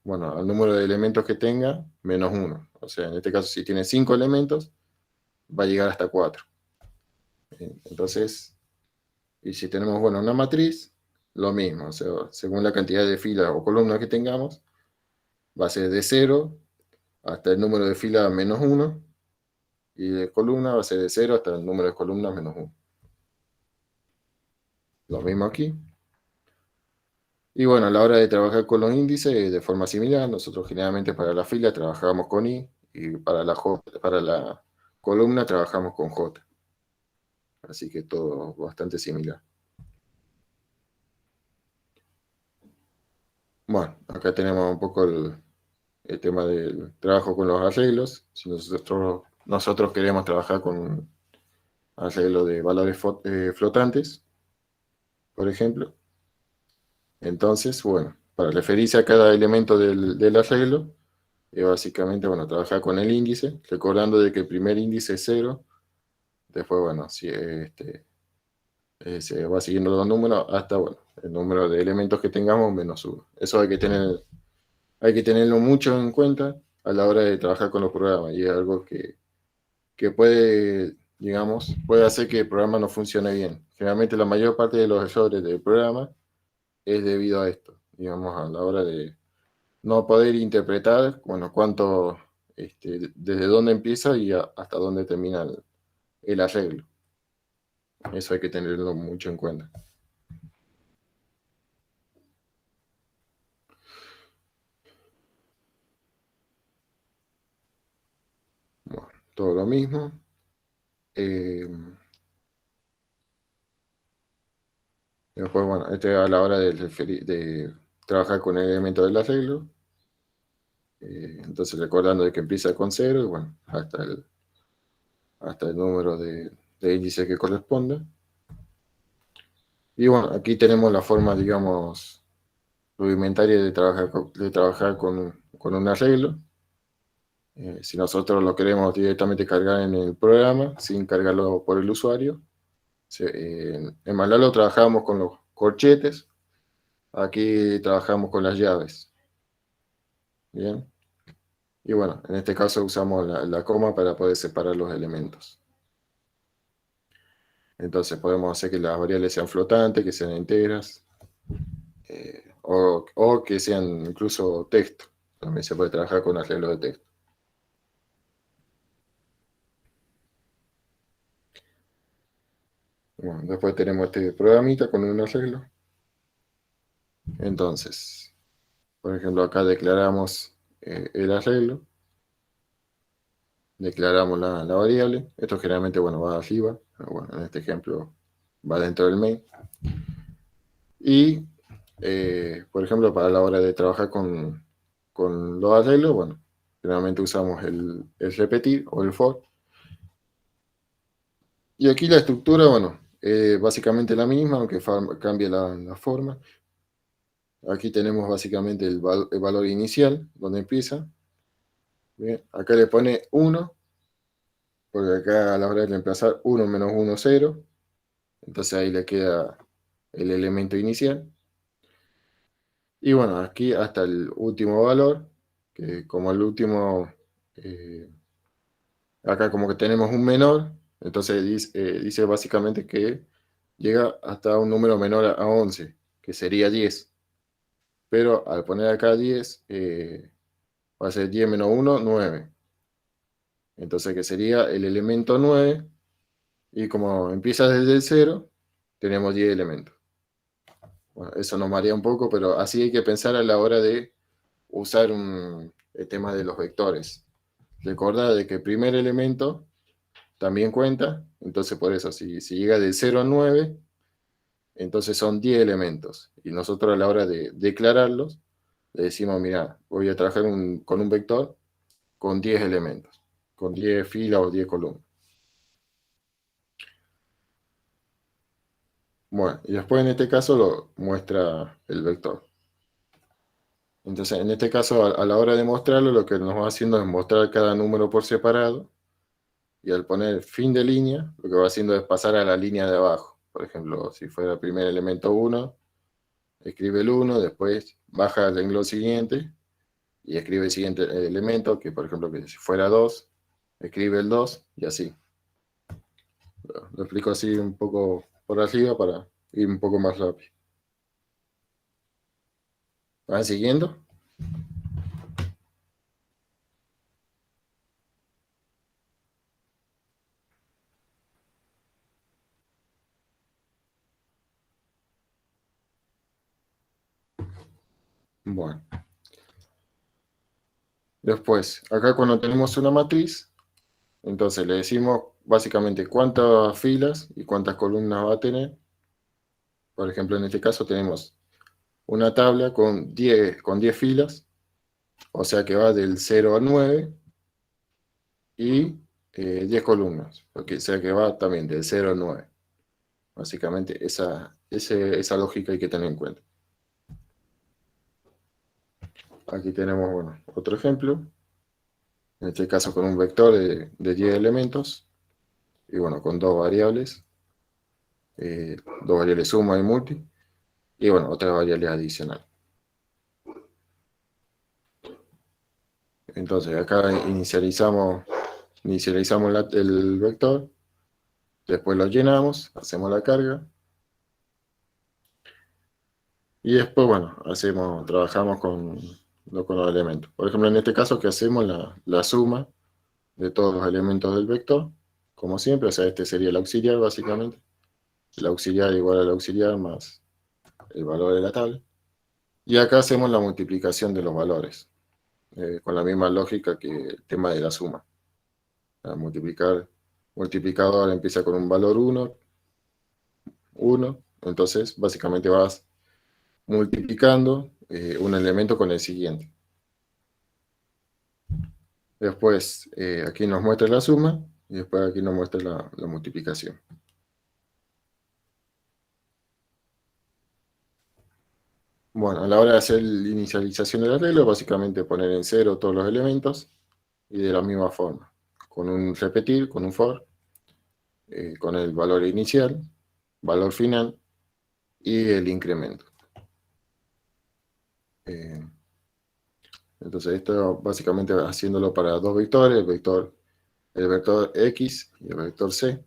bueno, al número de elementos que tenga, menos 1. O sea, en este caso, si tiene 5 elementos, va a llegar hasta 4. Entonces, y si tenemos, bueno, una matriz, lo mismo. O sea, según la cantidad de filas o columnas que tengamos, va a ser de 0 hasta el número de filas menos 1, y de columna va a ser de 0 hasta el número de columnas menos 1. Lo mismo aquí. Y bueno, a la hora de trabajar con los índices, de forma similar, nosotros generalmente para la fila trabajamos con I y para la columna trabajamos con J. Así que todo bastante similar. Bueno, acá tenemos un poco el tema del trabajo con los arreglos. Si nosotros queremos trabajar con arreglo de valores flotantes, por ejemplo, entonces, bueno, para referirse a cada elemento del arreglo, básicamente, bueno, trabajar con el índice, recordando de que el primer índice es 0, después, bueno, si, se va siguiendo los números hasta, bueno, el número de elementos que tengamos menos 1. Eso hay que tenerlo mucho en cuenta a la hora de trabajar con los programas, y es algo que puede, digamos, puede hacer que el programa no funcione bien. Generalmente la mayor parte de los errores del programa es debido a esto, digamos, a la hora de no poder interpretar, bueno, desde dónde empieza y hasta dónde termina el arreglo. Eso hay que tenerlo mucho en cuenta. Bueno, todo lo mismo. Después, bueno, a la hora de trabajar con el elemento del arreglo. Entonces, recordando de que empieza con 0 y bueno, hasta el número de índice que corresponda. Y bueno, aquí tenemos la forma, digamos, rudimentaria de trabajar con un arreglo. Si nosotros lo queremos directamente cargar en el programa, sin cargarlo por el usuario, en MATLAB trabajamos con los corchetes, aquí trabajamos con las llaves. Bien. Y bueno, en este caso usamos la coma para poder separar los elementos. Entonces podemos hacer que las variables sean flotantes, que sean enteras, o que sean incluso texto. También se puede trabajar con arreglo de texto. Bueno, después tenemos este programita con un arreglo. Entonces, por ejemplo, acá declaramos el arreglo, declaramos la variable. Esto generalmente, bueno, va arriba, pero bueno, en este ejemplo va dentro del main. Y, por ejemplo, para la hora de trabajar con los arreglos, bueno, generalmente usamos el repetir o el for. Y aquí la estructura, bueno, básicamente la misma, aunque cambie la forma. Aquí tenemos básicamente el valor inicial, donde empieza. Bien, acá le pone 1, porque acá a la hora de reemplazar 1 menos 1, 0. Entonces ahí le queda el elemento inicial. Y bueno, aquí hasta el último valor, que como el último, acá como que tenemos un menor, entonces dice básicamente que llega hasta un número menor a 11, que sería 10. Pero al poner acá 10, va a ser 10 menos 1, 9. Entonces que sería el elemento 9, y como empieza desde el 0, tenemos 10 elementos. Bueno, eso nos marea un poco, pero así hay que pensar a la hora de usar el tema de los vectores. Recordad de que el primer elemento también cuenta, entonces por eso, si llega del 0 a 9, entonces son 10 elementos. Y nosotros a la hora de declararlos, le decimos, mira, voy a trabajar con un vector con 10 elementos, con 10 filas o 10 columnas. Bueno, y después en este caso lo muestra el vector. Entonces, en este caso, a la hora de mostrarlo, lo que nos va haciendo es mostrar cada número por separado, y al poner fin de línea, lo que va haciendo es pasar a la línea de abajo. Por ejemplo, si fuera el primer elemento 1, escribe el 1, después baja al renglón siguiente y escribe el siguiente elemento, que por ejemplo, que si fuera 2, escribe el 2 y así. Lo explico así un poco por arriba para ir un poco más rápido. ¿Van siguiendo? Bueno. Después, acá cuando tenemos una matriz, entonces le decimos básicamente cuántas filas y cuántas columnas va a tener. Por ejemplo, en este caso tenemos una tabla con 10 filas, o sea que va del 0 al 9, y 10 columnas, o sea que va también del 0 al 9. Básicamente esa lógica hay que tener en cuenta. Aquí tenemos, bueno, otro ejemplo, en este caso con un vector de 10 elementos, y bueno, con dos variables suma y multi, y bueno, otra variable adicional. Entonces acá inicializamos el vector, después lo llenamos, hacemos la carga, y después, bueno, trabajamos con los elementos. Por ejemplo, en este caso que hacemos la suma de todos los elementos del vector, como siempre, o sea, este sería el auxiliar básicamente. El auxiliar igual al auxiliar más el valor de la tabla. Y acá hacemos la multiplicación de los valores, con la misma lógica que el tema de la suma. Multiplicador empieza con un valor 1, entonces básicamente vas multiplicando un elemento con el siguiente. Después aquí nos muestra la suma, y después aquí nos muestra la multiplicación. Bueno, a la hora de hacer la inicialización del arreglo, básicamente poner en cero todos los elementos y de la misma forma, con un repetir, con un for, con el valor inicial, valor final y el incremento. Entonces esto básicamente haciéndolo para dos vectores, el vector X y el vector C.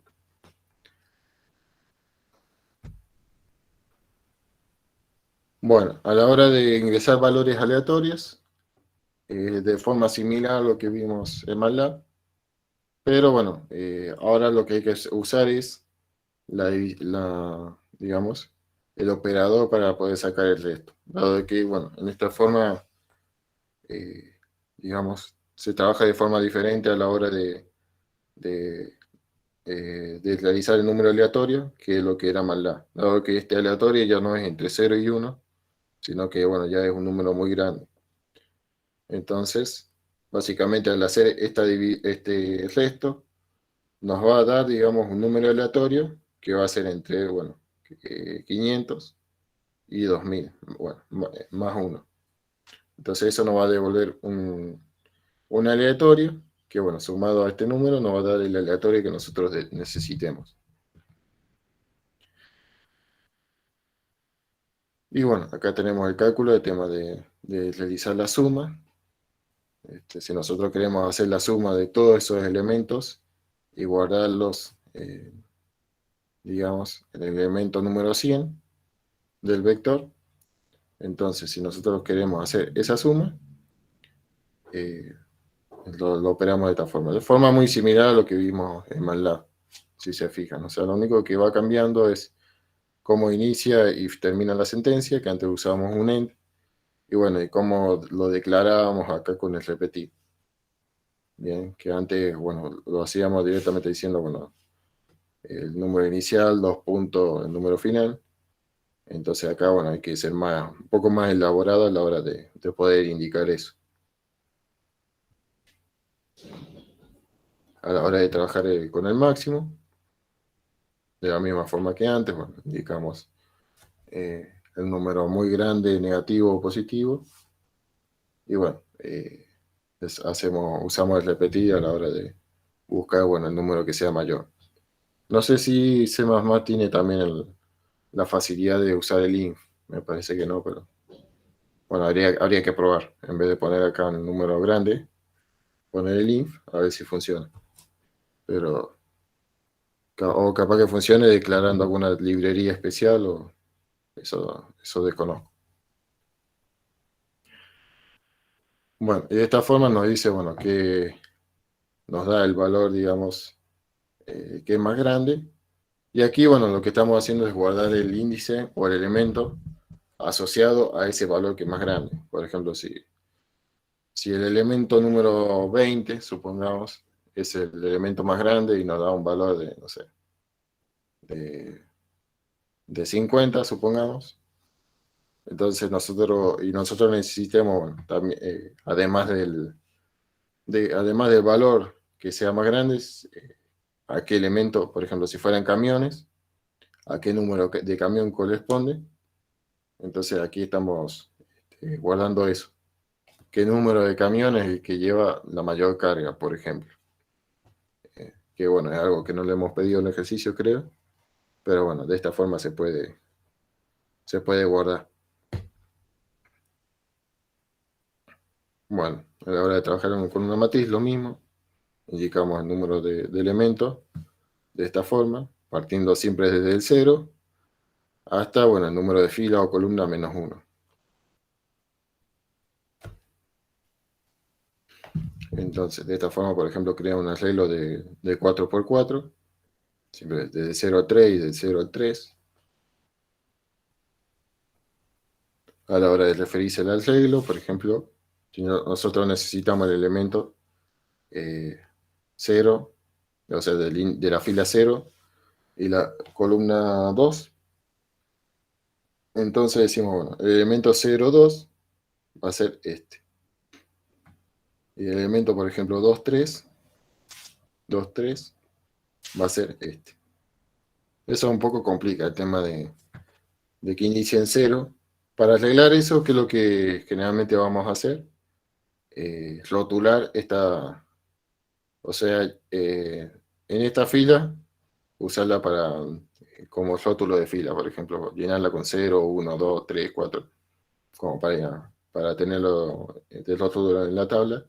Bueno, a la hora de ingresar valores aleatorios, de forma similar a lo que vimos en MATLAB, pero bueno, ahora lo que hay que usar es digamos, el operador para poder sacar el resto. Dado de que, bueno, en esta forma, eh, digamos, se trabaja de forma diferente a la hora de, de realizar el número aleatorio que lo que era MATLAB. Dado que este aleatorio ya no es entre 0 y 1, sino que, bueno, ya es un número muy grande. Entonces, básicamente al hacer este resto, nos va a dar, digamos, un número aleatorio que va a ser entre, bueno, 500 y 2000, bueno, más 1. Entonces eso nos va a devolver un aleatorio que, bueno, sumado a este número nos va a dar el aleatorio que nosotros necesitemos. Y bueno, acá tenemos el cálculo, el tema de realizar la suma. Si nosotros queremos hacer la suma de todos esos elementos y guardarlos, digamos, en el elemento número 100 del vector, entonces si nosotros queremos hacer esa suma, eh, lo operamos de esta forma. De forma muy similar a lo que vimos en MATLAB, si se fijan. O sea, lo único que va cambiando es cómo inicia y termina la sentencia, que antes usábamos un end, y bueno, y cómo lo declarábamos acá con el repetir. Bien, que antes, bueno, lo hacíamos directamente diciendo, bueno, el número inicial, dos puntos, el número final. Entonces acá, bueno, hay que ser un poco más elaborado a la hora de poder indicar eso. A la hora de trabajar con el máximo, de la misma forma que antes, bueno, indicamos el número muy grande, negativo o positivo, y bueno, usamos el repetir a la hora de buscar, bueno, el número que sea mayor. No sé si C++ tiene también la facilidad de usar el inf, me parece que no, pero bueno, habría que probar, en vez de poner acá un número grande, poner el inf, a ver si funciona. Pero, o capaz que funcione declarando alguna librería especial, o eso desconozco. Bueno, y de esta forma nos dice, bueno, que nos da el valor, digamos, que es más grande. Y aquí, bueno, lo que estamos haciendo es guardar el índice o el elemento asociado a ese valor que es más grande. Por ejemplo, si el elemento número 20, supongamos, es el elemento más grande y nos da un valor de, no sé, de 50, supongamos. Entonces nosotros necesitamos, bueno, también, además del valor que sea más grande, a qué elemento, por ejemplo, si fueran camiones, a qué número de camión corresponde. Entonces aquí estamos guardando eso. ¿Qué número de camiones es el que lleva la mayor carga, por ejemplo? Que bueno, es algo que no le hemos pedido en el ejercicio, creo, pero bueno, de esta forma se puede guardar. Bueno, a la hora de trabajar con una matriz, lo mismo. Indicamos el número de elementos de esta forma, partiendo siempre desde el 0 hasta, bueno, el número de fila o columna menos 1. Entonces, de esta forma, por ejemplo, crea un arreglo de 4×4, siempre desde 0 a 3 y del 0 al 3. A la hora de referirse al arreglo, por ejemplo, si nosotros necesitamos el elemento 0, o sea, de la fila 0 y la columna 2, entonces decimos, bueno, el elemento 0, 2 va a ser este. Y el elemento, por ejemplo, 2, 3 2, 3, va a ser este. Eso un poco complica el tema de que inicie en cero. Para arreglar eso, ¿qué es lo que generalmente vamos a hacer? Rotular esta, o sea, en esta fila, usarla para como rótulo de fila, por ejemplo, llenarla con 0, 1, 2, 3, 4, como para tenerlo de rótulo en la tabla.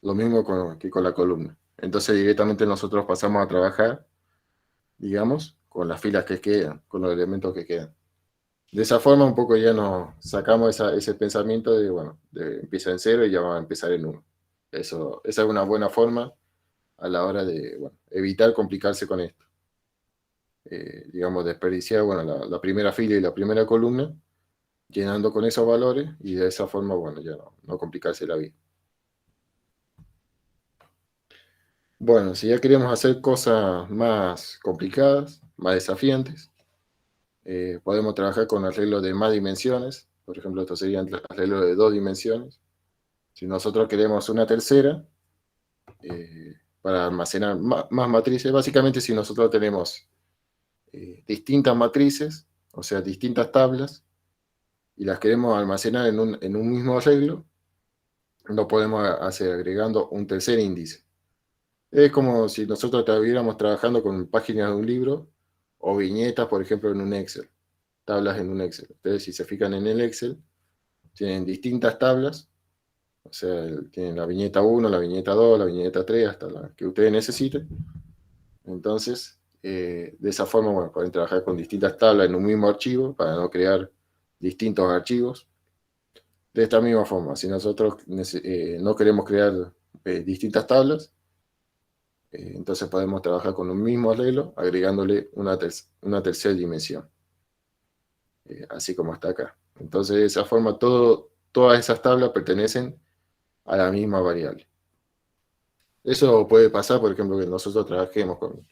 Lo mismo que con la columna. Entonces directamente nosotros pasamos a trabajar, digamos, con las filas que quedan, con los elementos que quedan. De esa forma un poco ya nos sacamos ese pensamiento de, bueno, empieza en cero y ya va a empezar en uno. Esa es una buena forma a la hora de, bueno, evitar complicarse con esto. Digamos, desperdiciar, bueno, la primera fila y la primera columna, llenando con esos valores y de esa forma, bueno, ya no complicarse la vida. Bueno, si ya queremos hacer cosas más complicadas, más desafiantes, podemos trabajar con arreglos de más dimensiones. Por ejemplo, esto sería arreglo de 2 dimensiones. Si nosotros queremos una tercera, para almacenar más matrices, básicamente si nosotros tenemos distintas matrices, o sea, distintas tablas, y las queremos almacenar en un mismo arreglo, lo podemos hacer agregando un tercer índice. Es como si nosotros estuviéramos trabajando con páginas de un libro o viñetas, por ejemplo, en un Excel, tablas en un Excel. Ustedes, si se fijan en el Excel, tienen distintas tablas, o sea, tienen la viñeta 1, la viñeta 2, la viñeta 3, hasta la que ustedes necesiten. Entonces, de esa forma, bueno, pueden trabajar con distintas tablas en un mismo archivo para no crear distintos archivos. De esta misma forma, si nosotros no queremos crear distintas tablas, entonces podemos trabajar con un mismo arreglo agregándole una tercera dimensión, así como está acá. Entonces, de esa forma, todas esas tablas pertenecen a la misma variable. Eso puede pasar, por ejemplo, que nosotros trabajemos con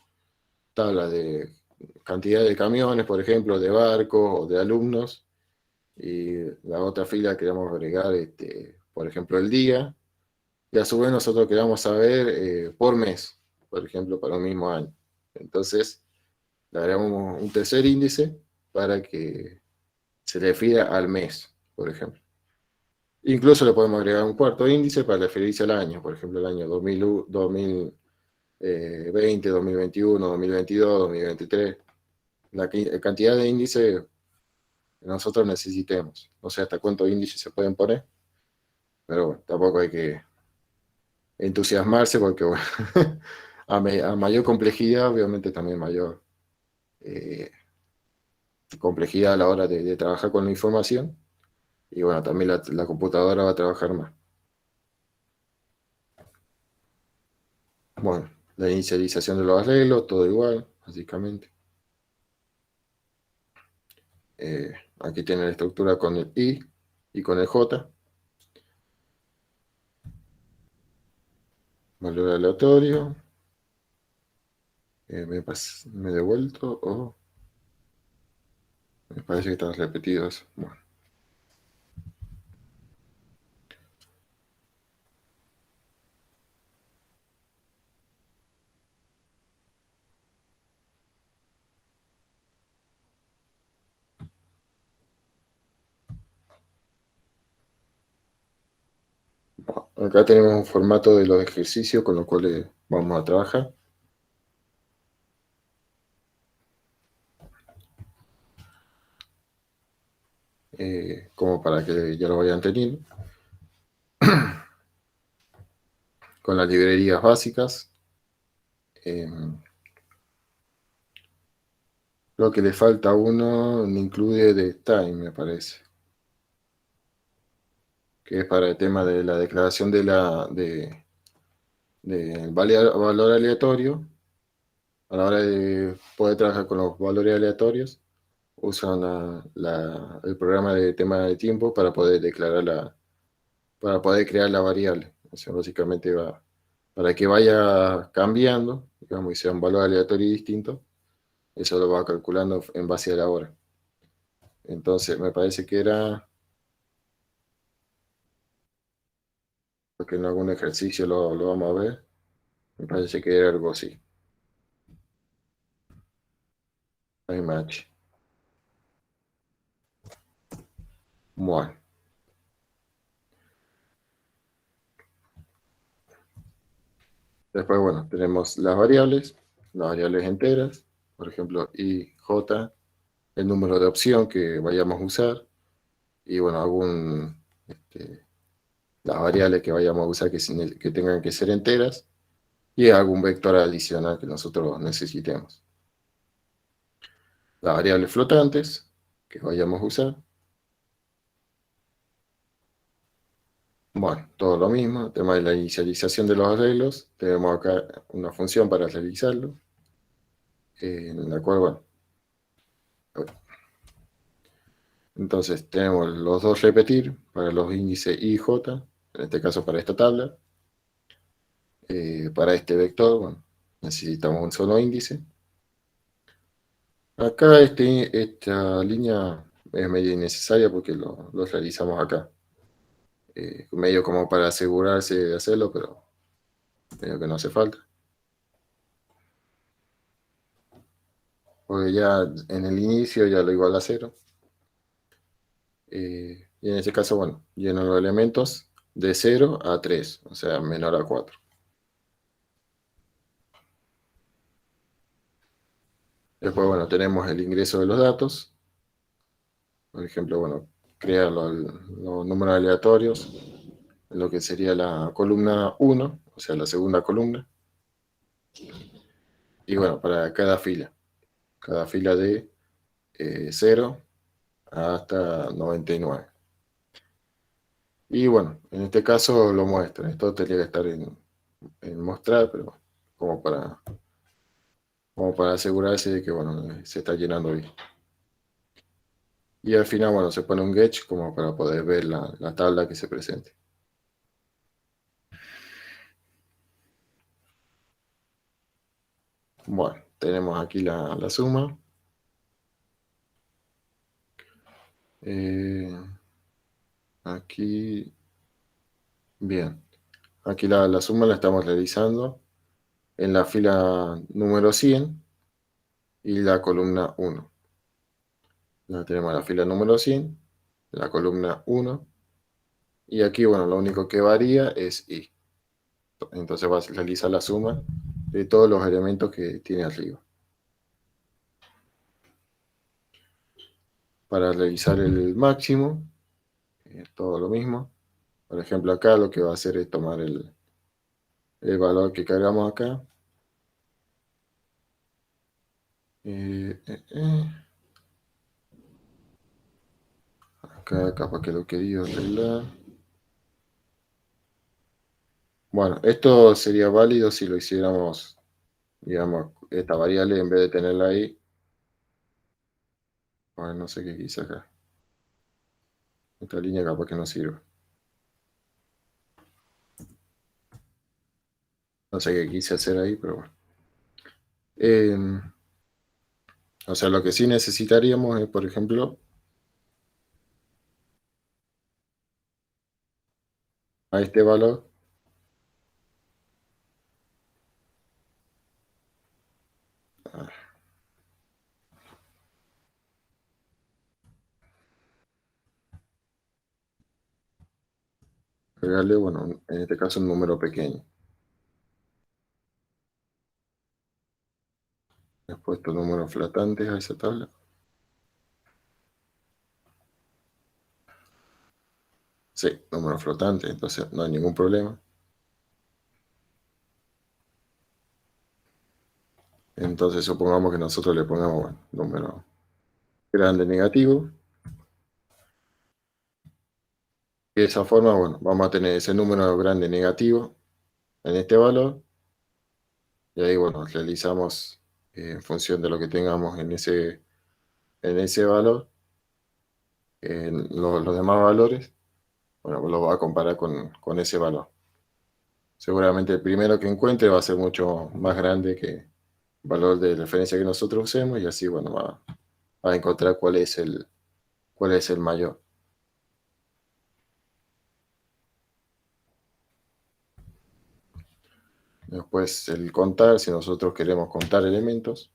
tablas de cantidad de camiones, por ejemplo, de barcos o de alumnos, y la otra fila queremos agregar, por ejemplo, el día, y a su vez nosotros queramos saber por mes, por ejemplo, para un mismo año. Entonces, le agregamos un tercer índice para que se refiera al mes, por ejemplo. Incluso le podemos agregar un cuarto índice para referirse al año, por ejemplo, el año 2020, 2021, 2022, 2023. La cantidad de índices que nosotros necesitemos. No sé hasta cuántos índices se pueden poner, pero bueno, tampoco hay que entusiasmarse porque, bueno, a mayor complejidad, obviamente también mayor eh, complejidad a la hora de trabajar con la información. Y bueno, también la computadora va a trabajar más. Bueno, la inicialización de los arreglos, todo igual, básicamente. Aquí tiene la estructura con el I y con el J. Valor aleatorio. Me he devuelto o me parece que están repetidos. Bueno, acá tenemos un formato de los ejercicios con los cuales vamos a trabajar. Como para que ya lo vayan teniendo. Con las librerías básicas. Lo que le falta a uno me incluye de time, me parece. Que es para el tema de la declaración de valor aleatorio. A la hora de poder trabajar con los valores aleatorios, usan el programa de tema de tiempo para poder para poder crear la variable. O sea, básicamente para que vaya cambiando, digamos, y sea un valor aleatorio distinto, eso lo va calculando en base a la hora. Entonces, me parece que era, porque en algún ejercicio lo vamos a ver. Me parece que era algo así. IMAX. Bueno, después, bueno, tenemos las variables enteras, por ejemplo, I, J, el número de opción que vayamos a usar, y bueno, las variables que vayamos a usar que tengan que ser enteras, y algún vector adicional que nosotros necesitemos. Las variables flotantes que vayamos a usar. Bueno, todo lo mismo, tema de la inicialización de los arreglos, tenemos acá una función para realizarlo, en la cual, bueno, entonces tenemos los dos repetir para los índices I y J, en este caso para esta tabla. Para este vector, bueno, necesitamos un solo índice. Acá esta línea es medio innecesaria porque lo realizamos acá. Medio como para asegurarse de hacerlo, pero medio que no hace falta. Porque ya en el inicio ya lo igual a cero. Y en este caso, bueno, lleno los elementos de 0 a 3, o sea, menor a 4. Después, bueno, tenemos el ingreso de los datos. Por ejemplo, bueno, crear los números aleatorios, lo que sería la columna 1, o sea, la segunda columna. Y bueno, para cada fila de 0 hasta 99. Y bueno, en este caso lo muestra. Esto tendría que estar en mostrar, pero como para, como para asegurarse de que bueno, se está llenando bien. Y al final, bueno, se pone un getch como para poder ver la tabla que se presente. Bueno, tenemos aquí la suma. Eh, aquí, bien. Aquí la suma la estamos realizando en la fila número 100 y la columna 1. Ya tenemos la fila número 100, la columna 1, y aquí, bueno, lo único que varía es i. Entonces vas a realizar la suma de todos los elementos que tiene arriba. Para realizar el máximo, todo lo mismo. Por ejemplo, acá lo que va a hacer es tomar el valor que cargamos acá. Eh, eh, eh. Acá capaz que lo quería arreglar. Bueno, esto sería válido si lo hiciéramos, digamos, esta variable en vez de tenerla ahí. Bueno, no sé qué quise acá. Esta línea capaz que no sirve. No sé qué quise hacer ahí, pero bueno. O sea, lo que sí necesitaríamos es, por ejemplo, a este valor, agregarle, bueno, en este caso un número pequeño. He puesto números flotantes a esa tabla. Sí, número flotante, entonces no hay ningún problema. Entonces supongamos que nosotros le pongamos, bueno, número grande negativo. Y de esa forma, bueno, vamos a tener ese número grande negativo en este valor. Y ahí, bueno, realizamos en función de lo que tengamos en ese valor, en los demás valores, bueno, lo va a comparar con ese valor. Seguramente el primero que encuentre va a ser mucho más grande que el valor de referencia que nosotros usemos y así, bueno, va a encontrar cuál es el mayor. Después el contar, si nosotros queremos contar elementos.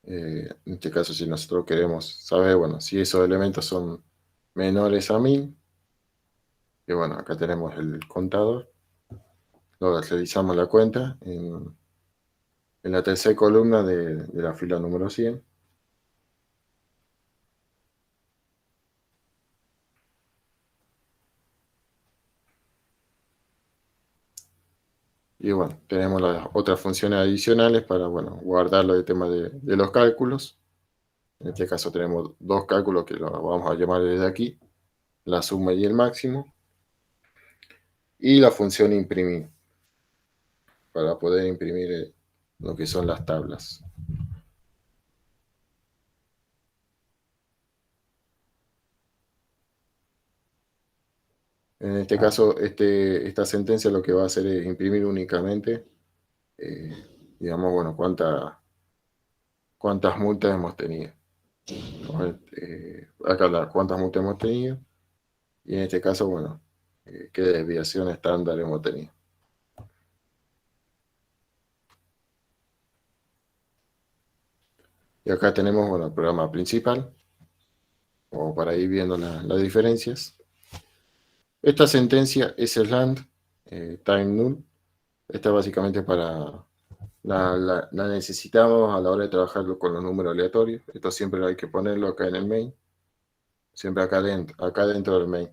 En este caso, si nosotros queremos saber, bueno, si esos elementos son menores a 1000, y bueno, acá tenemos el contador. Luego realizamos la cuenta en la tercera columna de la fila número 100. Y bueno, tenemos las otras funciones adicionales para, bueno, guardar el tema de los cálculos. En este caso tenemos dos cálculos que los vamos a llamar desde aquí, la suma y el máximo, y la función imprimir, para poder imprimir lo que son las tablas. En este caso, esta sentencia lo que va a hacer es imprimir únicamente, eh, digamos, bueno, cuántas multas hemos tenido. Acá cuántas multas hemos tenido, y en este caso, bueno, qué desviación estándar hemos tenido. Y acá tenemos, bueno, el programa principal, como para ir viendo las diferencias. Esta sentencia es slant, time null. Esta básicamente la necesitamos a la hora de trabajar con los números aleatorios. Esto siempre hay que ponerlo acá en el main, siempre acá dentro del main.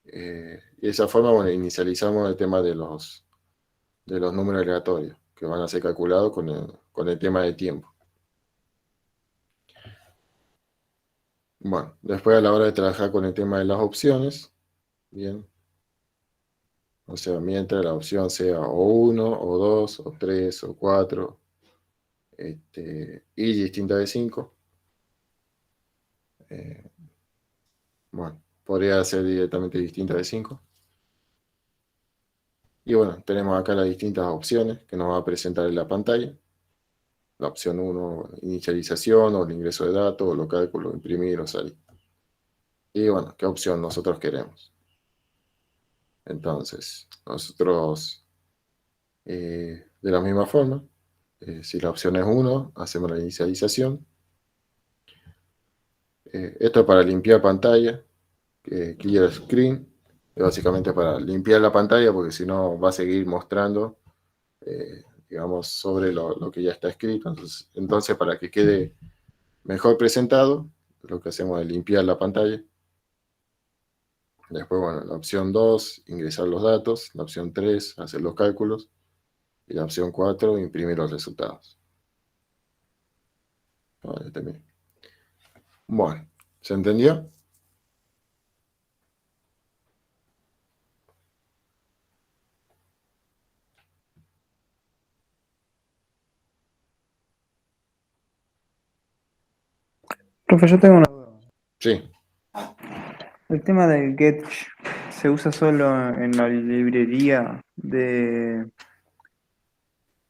Y de esa forma, bueno, inicializamos el tema de los números aleatorios, que van a ser calculados con el tema de tiempo. Bueno, después a la hora de trabajar con el tema de las opciones, bien, o sea, mientras la opción sea o 1, o 2, o 3, o 4, y distinta de 5, bueno, podría ser directamente distinta de 5. Y bueno, tenemos acá las distintas opciones que nos va a presentar en la pantalla. La opción 1, inicialización, o el ingreso de datos, o lo cálculo, imprimir o salir. Y bueno, qué opción nosotros queremos. Entonces, nosotros, de la misma forma, si la opción es 1, hacemos la inicialización. Esto es para limpiar pantalla, clear screen, básicamente para limpiar la pantalla, porque si no va a seguir mostrando, digamos, sobre lo que ya está escrito. Entonces, para que quede mejor presentado, lo que hacemos es limpiar la pantalla. Después, bueno, la opción 2, ingresar los datos. La opción 3, hacer los cálculos. Y la opción 4, imprimir los resultados. Vale, terminé. Bueno, ¿se entendió? Profe, yo tengo una duda. Sí, El tema del get se usa solo en la librería de,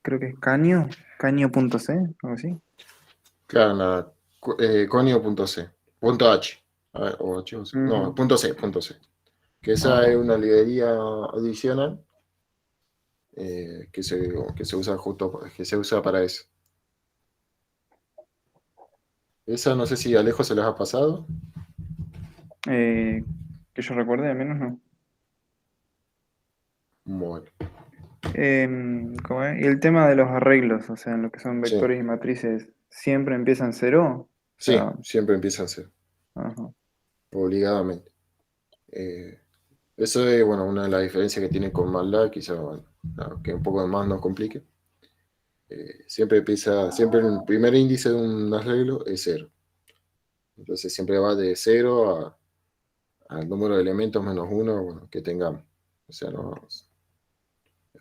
creo que es Canio, Canio.c, algo así. claro, conio.c, punto H, a ver, o H, no, Ujú. punto C. Que esa es Ah, una librería adicional, que se usa que se usa para eso. Esa no sé si a Alejo se les ha pasado. eh, que yo recuerde, al menos no. Bueno, ¿Cómo es? Y el tema de los arreglos, o sea, en lo que son sí, vectores y matrices, ¿siempre empiezan cero? O sí, sea, siempre empieza a ser, ajá. obligadamente. Eh, Eso es, bueno, una de las diferencias que tiene con MATLAB, quizá, bueno, que un poco más nos complique. Siempre el primer índice de un arreglo es cero. Entonces siempre va de cero al número de elementos menos uno, bueno, que tengamos. O sea, no,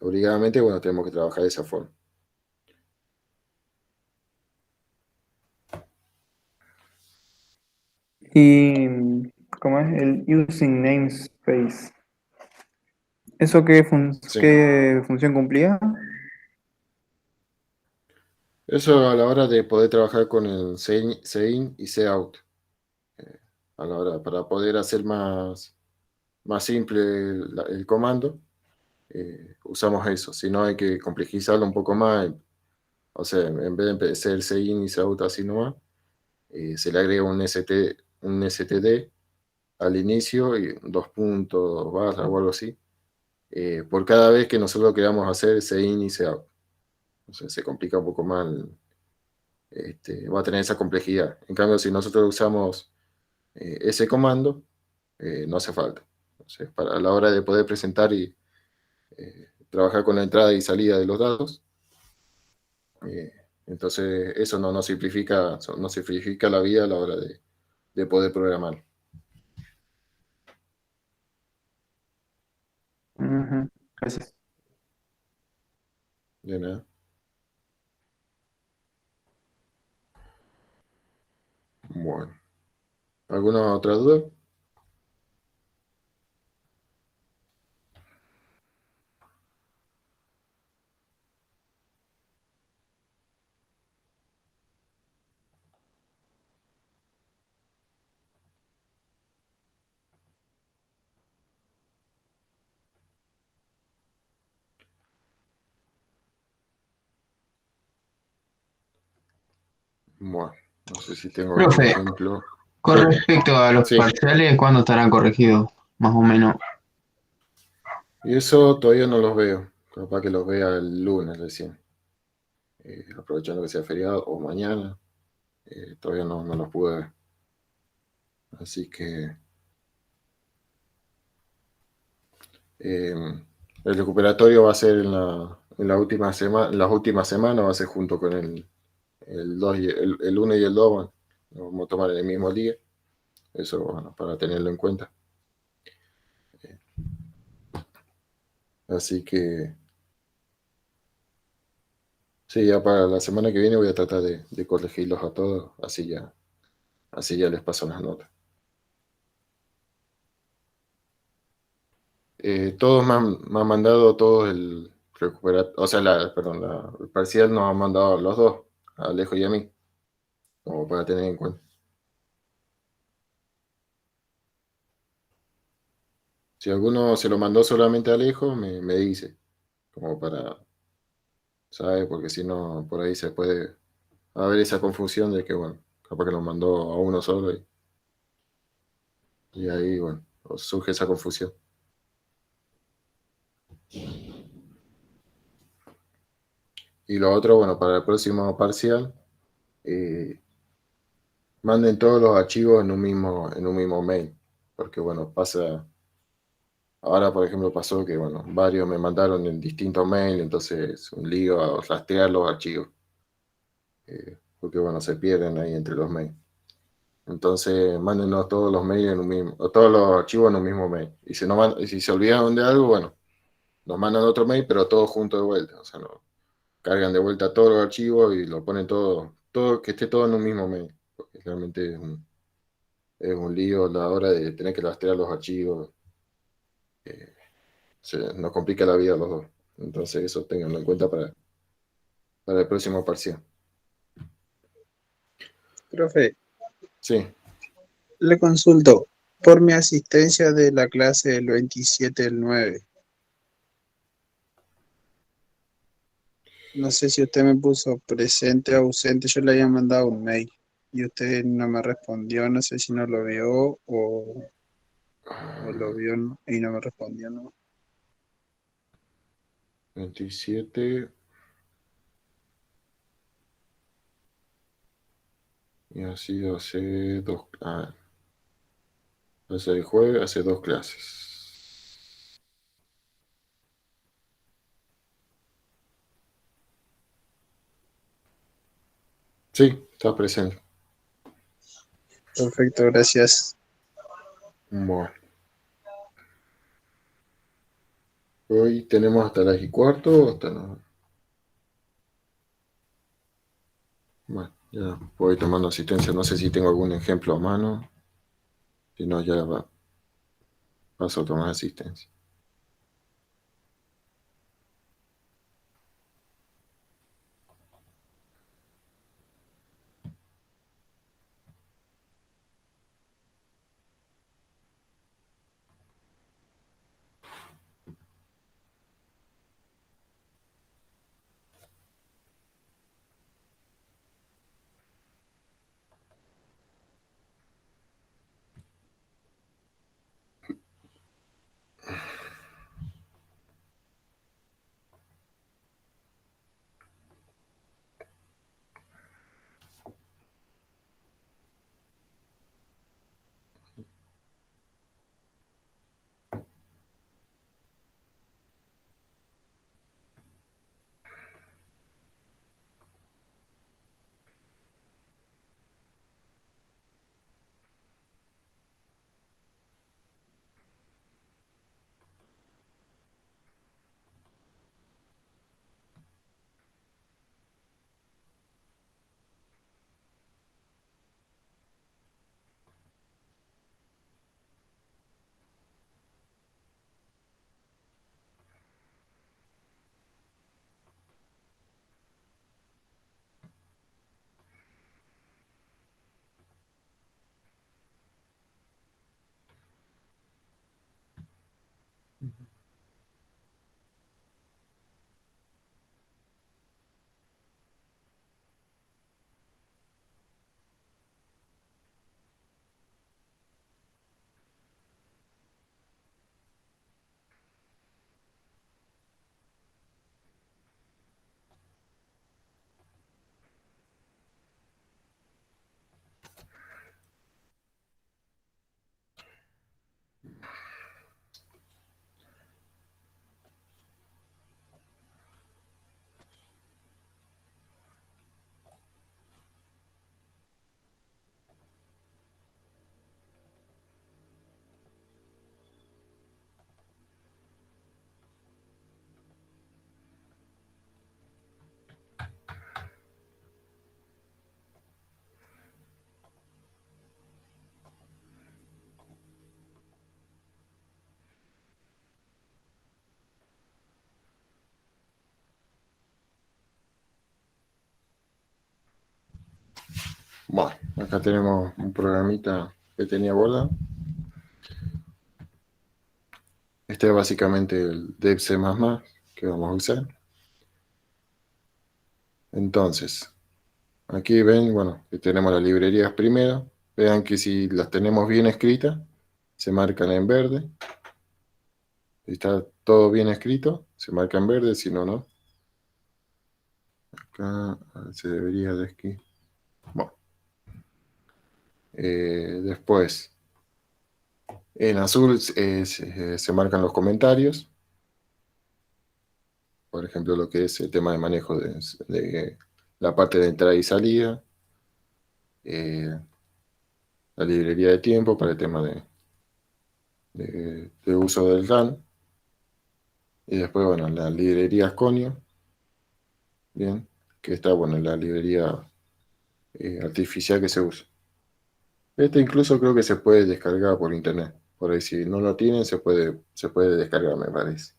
obligadamente, bueno, tenemos que trabajar de esa forma. Y, ¿cómo es? El using namespace. ¿Eso Sí. qué función cumplía? Eso a la hora de poder trabajar con el sein y cout. A la hora, para poder hacer más simple el comando. usamos eso. Si no, hay que complejizarlo un poco más. O sea, en vez de ser CIN y out así nomás, se le agrega un STD al inicio y dos puntos, barra o algo así, por cada vez que nosotros queramos hacer CIN y out. Entonces se complica un poco más, va a tener esa complejidad. En cambio, si nosotros usamos ese comando, no hace falta. Entonces, para la hora de poder presentar y trabajar con la entrada y salida de los datos, eh, entonces eso no simplifica la vida a la hora de poder programar. Ujú, gracias. De nada. Bueno, ¿alguna otra duda? Bueno, no sé si tengo algún Profe, ejemplo. con Sí, respecto a los sí. parciales, ¿cuándo estarán corregidos? Más o menos. Y eso todavía no los veo. Capaz que los vea el lunes recién. Aprovechando que sea feriado o mañana. Todavía no los pude ver. Así que eh, el recuperatorio va a ser en la última semana, en las últimas semanas va a ser junto con el 2 el 1 y el 2, bueno, lo vamos a tomar en el mismo día. Eso, bueno, para tenerlo en cuenta. Así que sí, ya para la semana que viene voy a tratar de corregirlos a todos, así ya les paso las notas. Todos me han mandado todos el o sea, perdón, el parcial nos han mandado a los dos, a Alejo y a mí, como para tener en cuenta. Si alguno se lo mandó solamente a Alejo, me dice, como para, ¿sabe? Porque si no, por ahí se puede haber esa confusión de que, bueno, capaz que lo mandó a uno solo y ahí, bueno, surge esa confusión. Y lo otro, bueno, para el próximo parcial, eh, manden todos los archivos en un mismo mail, porque bueno, ahora por ejemplo pasó que bueno, varios me mandaron en distintos mails, entonces un lío a rastrear los archivos, porque bueno, se pierden ahí entre los mails. Entonces, mándenos todos los mails en un mismo, o todos los archivos en un mismo mail. Y si se olvidan de algo, bueno, nos mandan otro mail, pero todo junto de vuelta. O sea, no, cargan de vuelta todos los archivos y lo ponen todo, que esté todo en un mismo mail. Porque realmente es un lío a la hora de tener que rastrear los archivos. eh, nos complica la vida a los dos. Entonces, eso tenganlo en cuenta para el próximo parcial. Profe, Sí, le consulto por mi asistencia de la clase del 27 del 9. No sé si usted me puso presente o ausente, yo le había mandado un mail y usted no me respondió, no sé si no lo vio o lo vio y no me respondió, ¿no? 27. Y ha sido hace hace el jueves, hace dos clases. Sí, está presente. Perfecto, gracias. Bueno, hoy tenemos hasta las y cuarto, bueno, ya voy tomando asistencia. No sé si tengo algún ejemplo a mano. Si no, paso a tomar asistencia. Bueno, acá tenemos un programita que tenía borda. Este es básicamente el dev C++ que vamos a usar. Entonces, aquí ven, bueno, que tenemos las librerías primero. Vean que si las tenemos bien escritas, se marcan en verde. Si está todo bien escrito, se marca en verde, si no, no. Acá se debería de aquí. Bueno. Después, en azul se marcan los comentarios. Por ejemplo, lo que es el tema de manejo de la parte de entrada y salida. La librería de tiempo para el tema de uso del GAN. Y después, bueno, la librería Asconio. Bien, que está, bueno, en la librería artificial que se usa. Este incluso creo que se puede descargar por internet. Por ahí si no lo tienen, se puede descargar, me parece.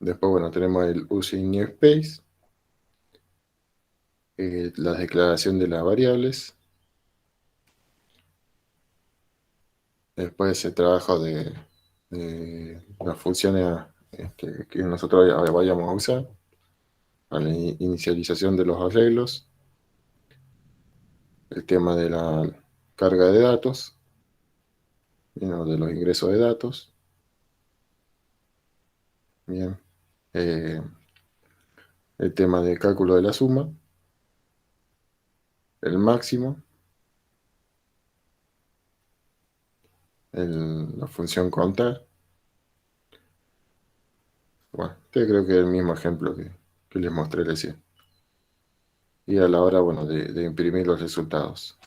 Después, bueno, tenemos el using new space, la declaración de las variables. Después ese trabajo de las funciones que nosotros vayamos a usar. A la inicialización de los arreglos. El tema de la carga de datos. De los ingresos de datos. Bien. El tema de cálculo de la suma. El máximo. La función contar. Bueno, este creo que es el mismo ejemplo que les mostré recién. Y a la hora, bueno, de imprimir los resultados.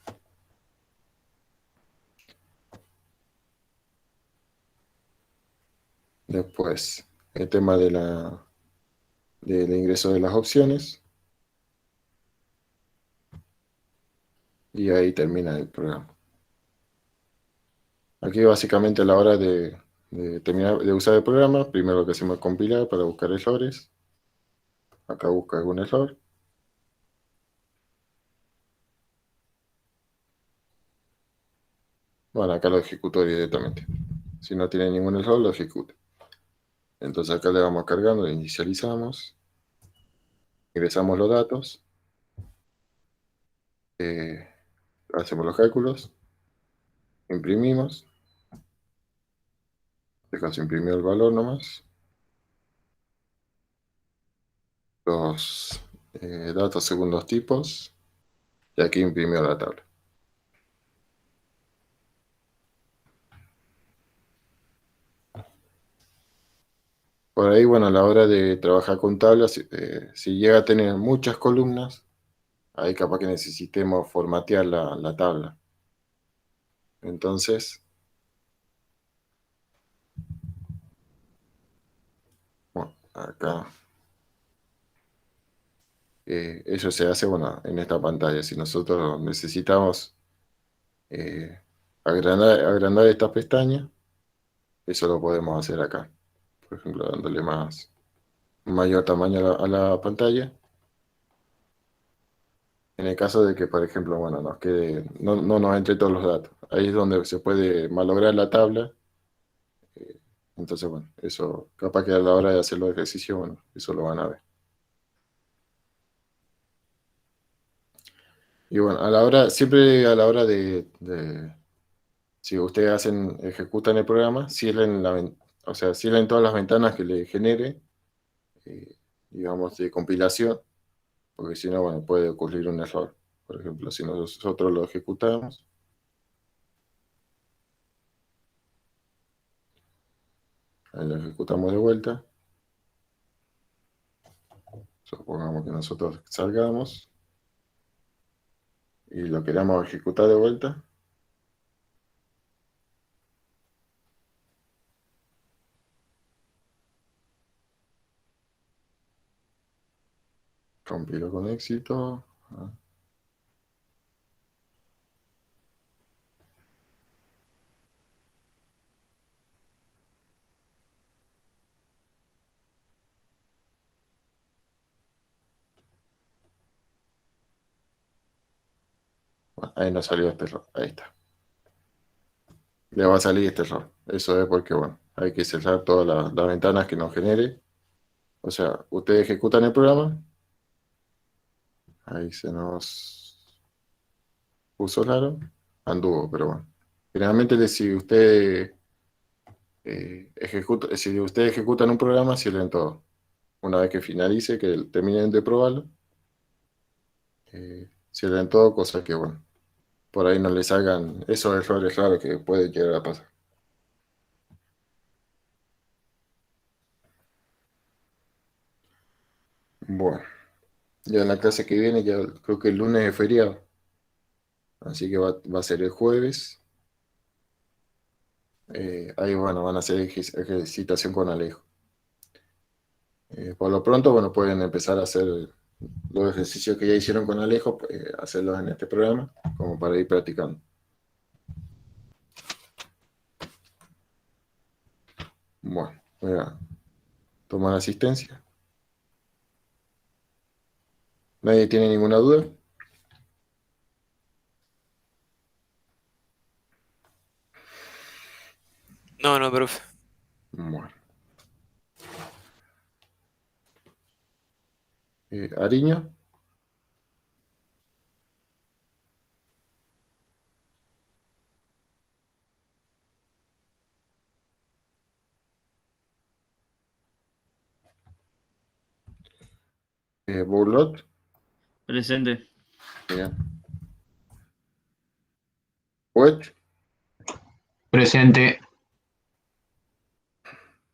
Después, el tema del ingreso de las opciones. Y ahí termina el programa. Aquí básicamente a la hora de terminar de usar el programa, primero lo que hacemos es compilar para buscar errores. Acá busca algún error. Bueno, acá lo ejecuto directamente. Si no tiene ningún error, lo ejecuta. Entonces acá le vamos cargando, le inicializamos. Ingresamos los datos. Hacemos los cálculos. Imprimimos. Se imprimió el valor nomás. Los datos según los tipos. Y aquí imprimió la tabla. Por ahí, bueno, a la hora de trabajar con tablas, si llega a tener muchas columnas, ahí capaz que necesitemos formatear la tabla. Entonces, bueno, acá, eso se hace, bueno, en esta pantalla. Si nosotros necesitamos eh, agrandar esta pestaña, eso lo podemos hacer acá. Por ejemplo, dándole mayor tamaño a la pantalla. En el caso de que, por ejemplo, bueno, no nos entre todos los datos. Ahí es donde se puede malograr la tabla Entonces, bueno, eso capaz que a la hora de hacer los ejercicios, bueno, eso lo van a ver. Y bueno, siempre a la hora si ustedes ejecutan el programa, o sea, cierren todas las ventanas que le genere, digamos, de compilación, porque si no, bueno, puede ocurrir un error. Por ejemplo, si nosotros lo ejecutamos, ahí lo ejecutamos de vuelta, supongamos que nosotros salgamos y lo queramos ejecutar de vuelta, compilo con éxito. Bueno, ahí nos salió este error, ahí está. Le va a salir este error. Eso es porque, bueno, hay que cerrar todas las ventanas que nos genere. O sea, ustedes ejecutan el programa, ahí se nos puso raro, anduvo, pero bueno. Generalmente si ustedes ejecutan un programa, cierren todo. Una vez que finalice, que terminen de probarlo, cierren todo, cosa que, bueno, por ahí no les salgan esos errores raros que pueden llegar a pasar. Bueno, ya en la clase que viene, ya creo que el lunes es feriado, así que va a ser el jueves. Ahí, bueno, van a hacer ejercitación con Alejo. Por lo pronto, bueno, pueden empezar a hacer los ejercicios que ya hicieron con Alejo, hacerlos en este programa, como para ir practicando. Bueno, voy a tomar asistencia. ¿Nadie tiene ninguna duda? No, no, profe. Bueno. Ariño, Burlot, Presente. bien. Wedge, Presente.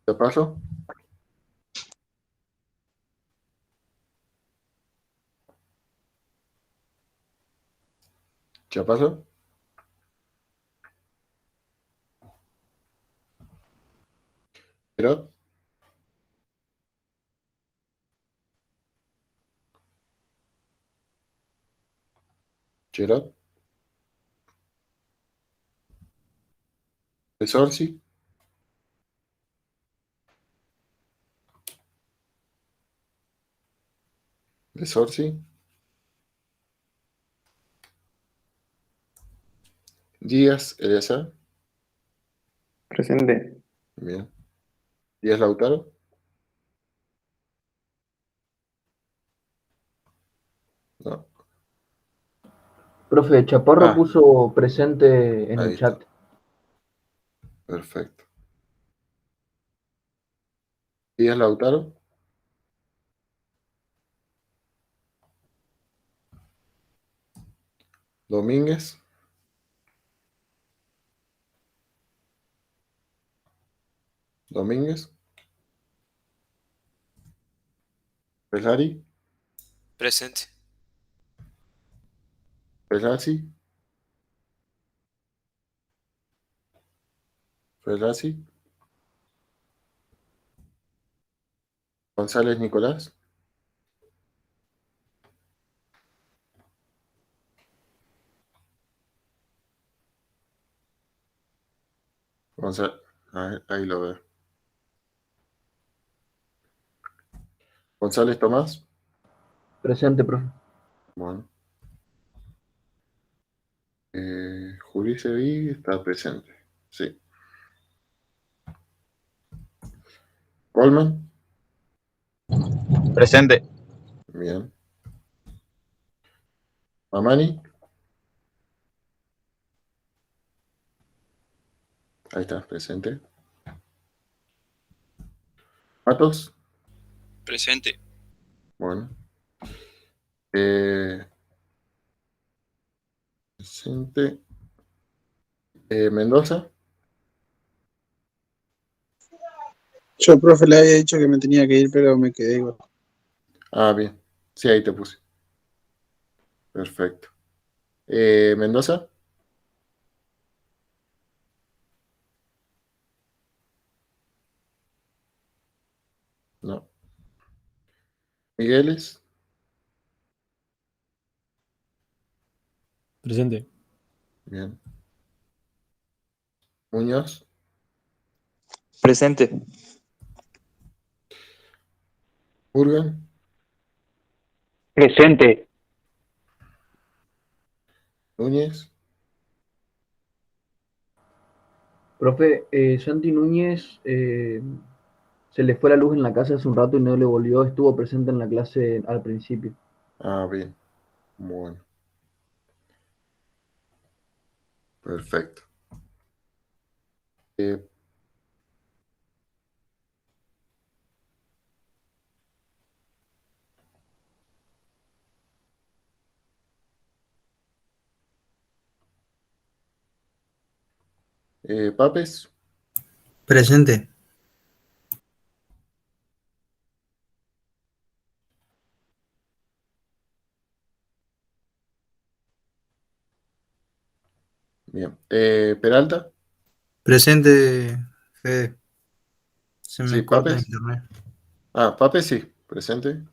Chaparro, Chaparro, Gerot, Gerot, Besorsi, Besorsi, Díaz, Eleazar, Presente. bien. Díaz Lautaro, no. Profe, Chaparro Ah, puso presente en ahí el está, chat. perfecto. Díaz Lautaro, Domínguez, Domínguez, Ferrari, Presente. Ferrazzi, Ferrazzi, González Nicolás, ahí lo veo. González Tomás, Presente, profe. bueno. Juli Sevi está presente, sí. Coleman. Presente. Bien. Mamani. Ahí está, presente. Matos. Presente. Bueno. Presente. Mendoza. Yo, profe, le había dicho que me tenía que ir, pero me quedé igual. Ah, bien. Sí, ahí te puse. Perfecto. Mendoza. No. Migueles. Presente. Bien. Muñoz. Presente. Urgan. Presente. Núñez. Profe, Santi Núñez se le fue la luz en la casa hace un rato y no le volvió, estuvo presente en la clase al principio. Ah, bien. Bueno. Perfecto. Eh, Papes. Presente. Bien. Peralta. Presente, Fede. Se Sí, me corta Papes. internet. Ah, Papes sí. Presente.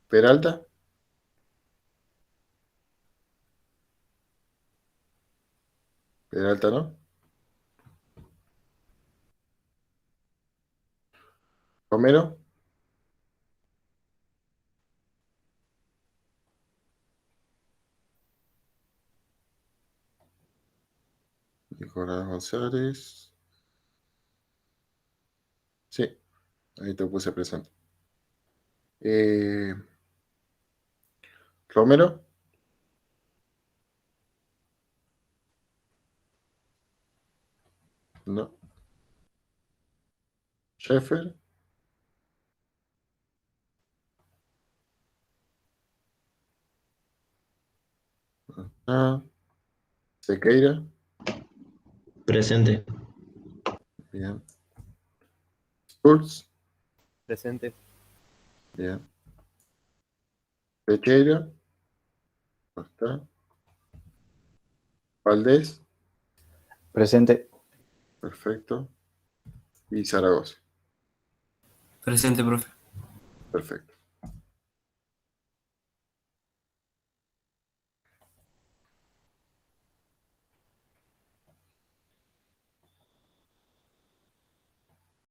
Peralta. Peralta no. Romero. Nicolás González. Sí, ahí te puse presente. Romero. No. Sheffer. Ah. Sequeira. Presente. Bien. Schultz. Presente. Bien. Pecheira. No está. Valdés. Presente. Perfecto. Y Zaragoza. Presente, profe. Perfecto.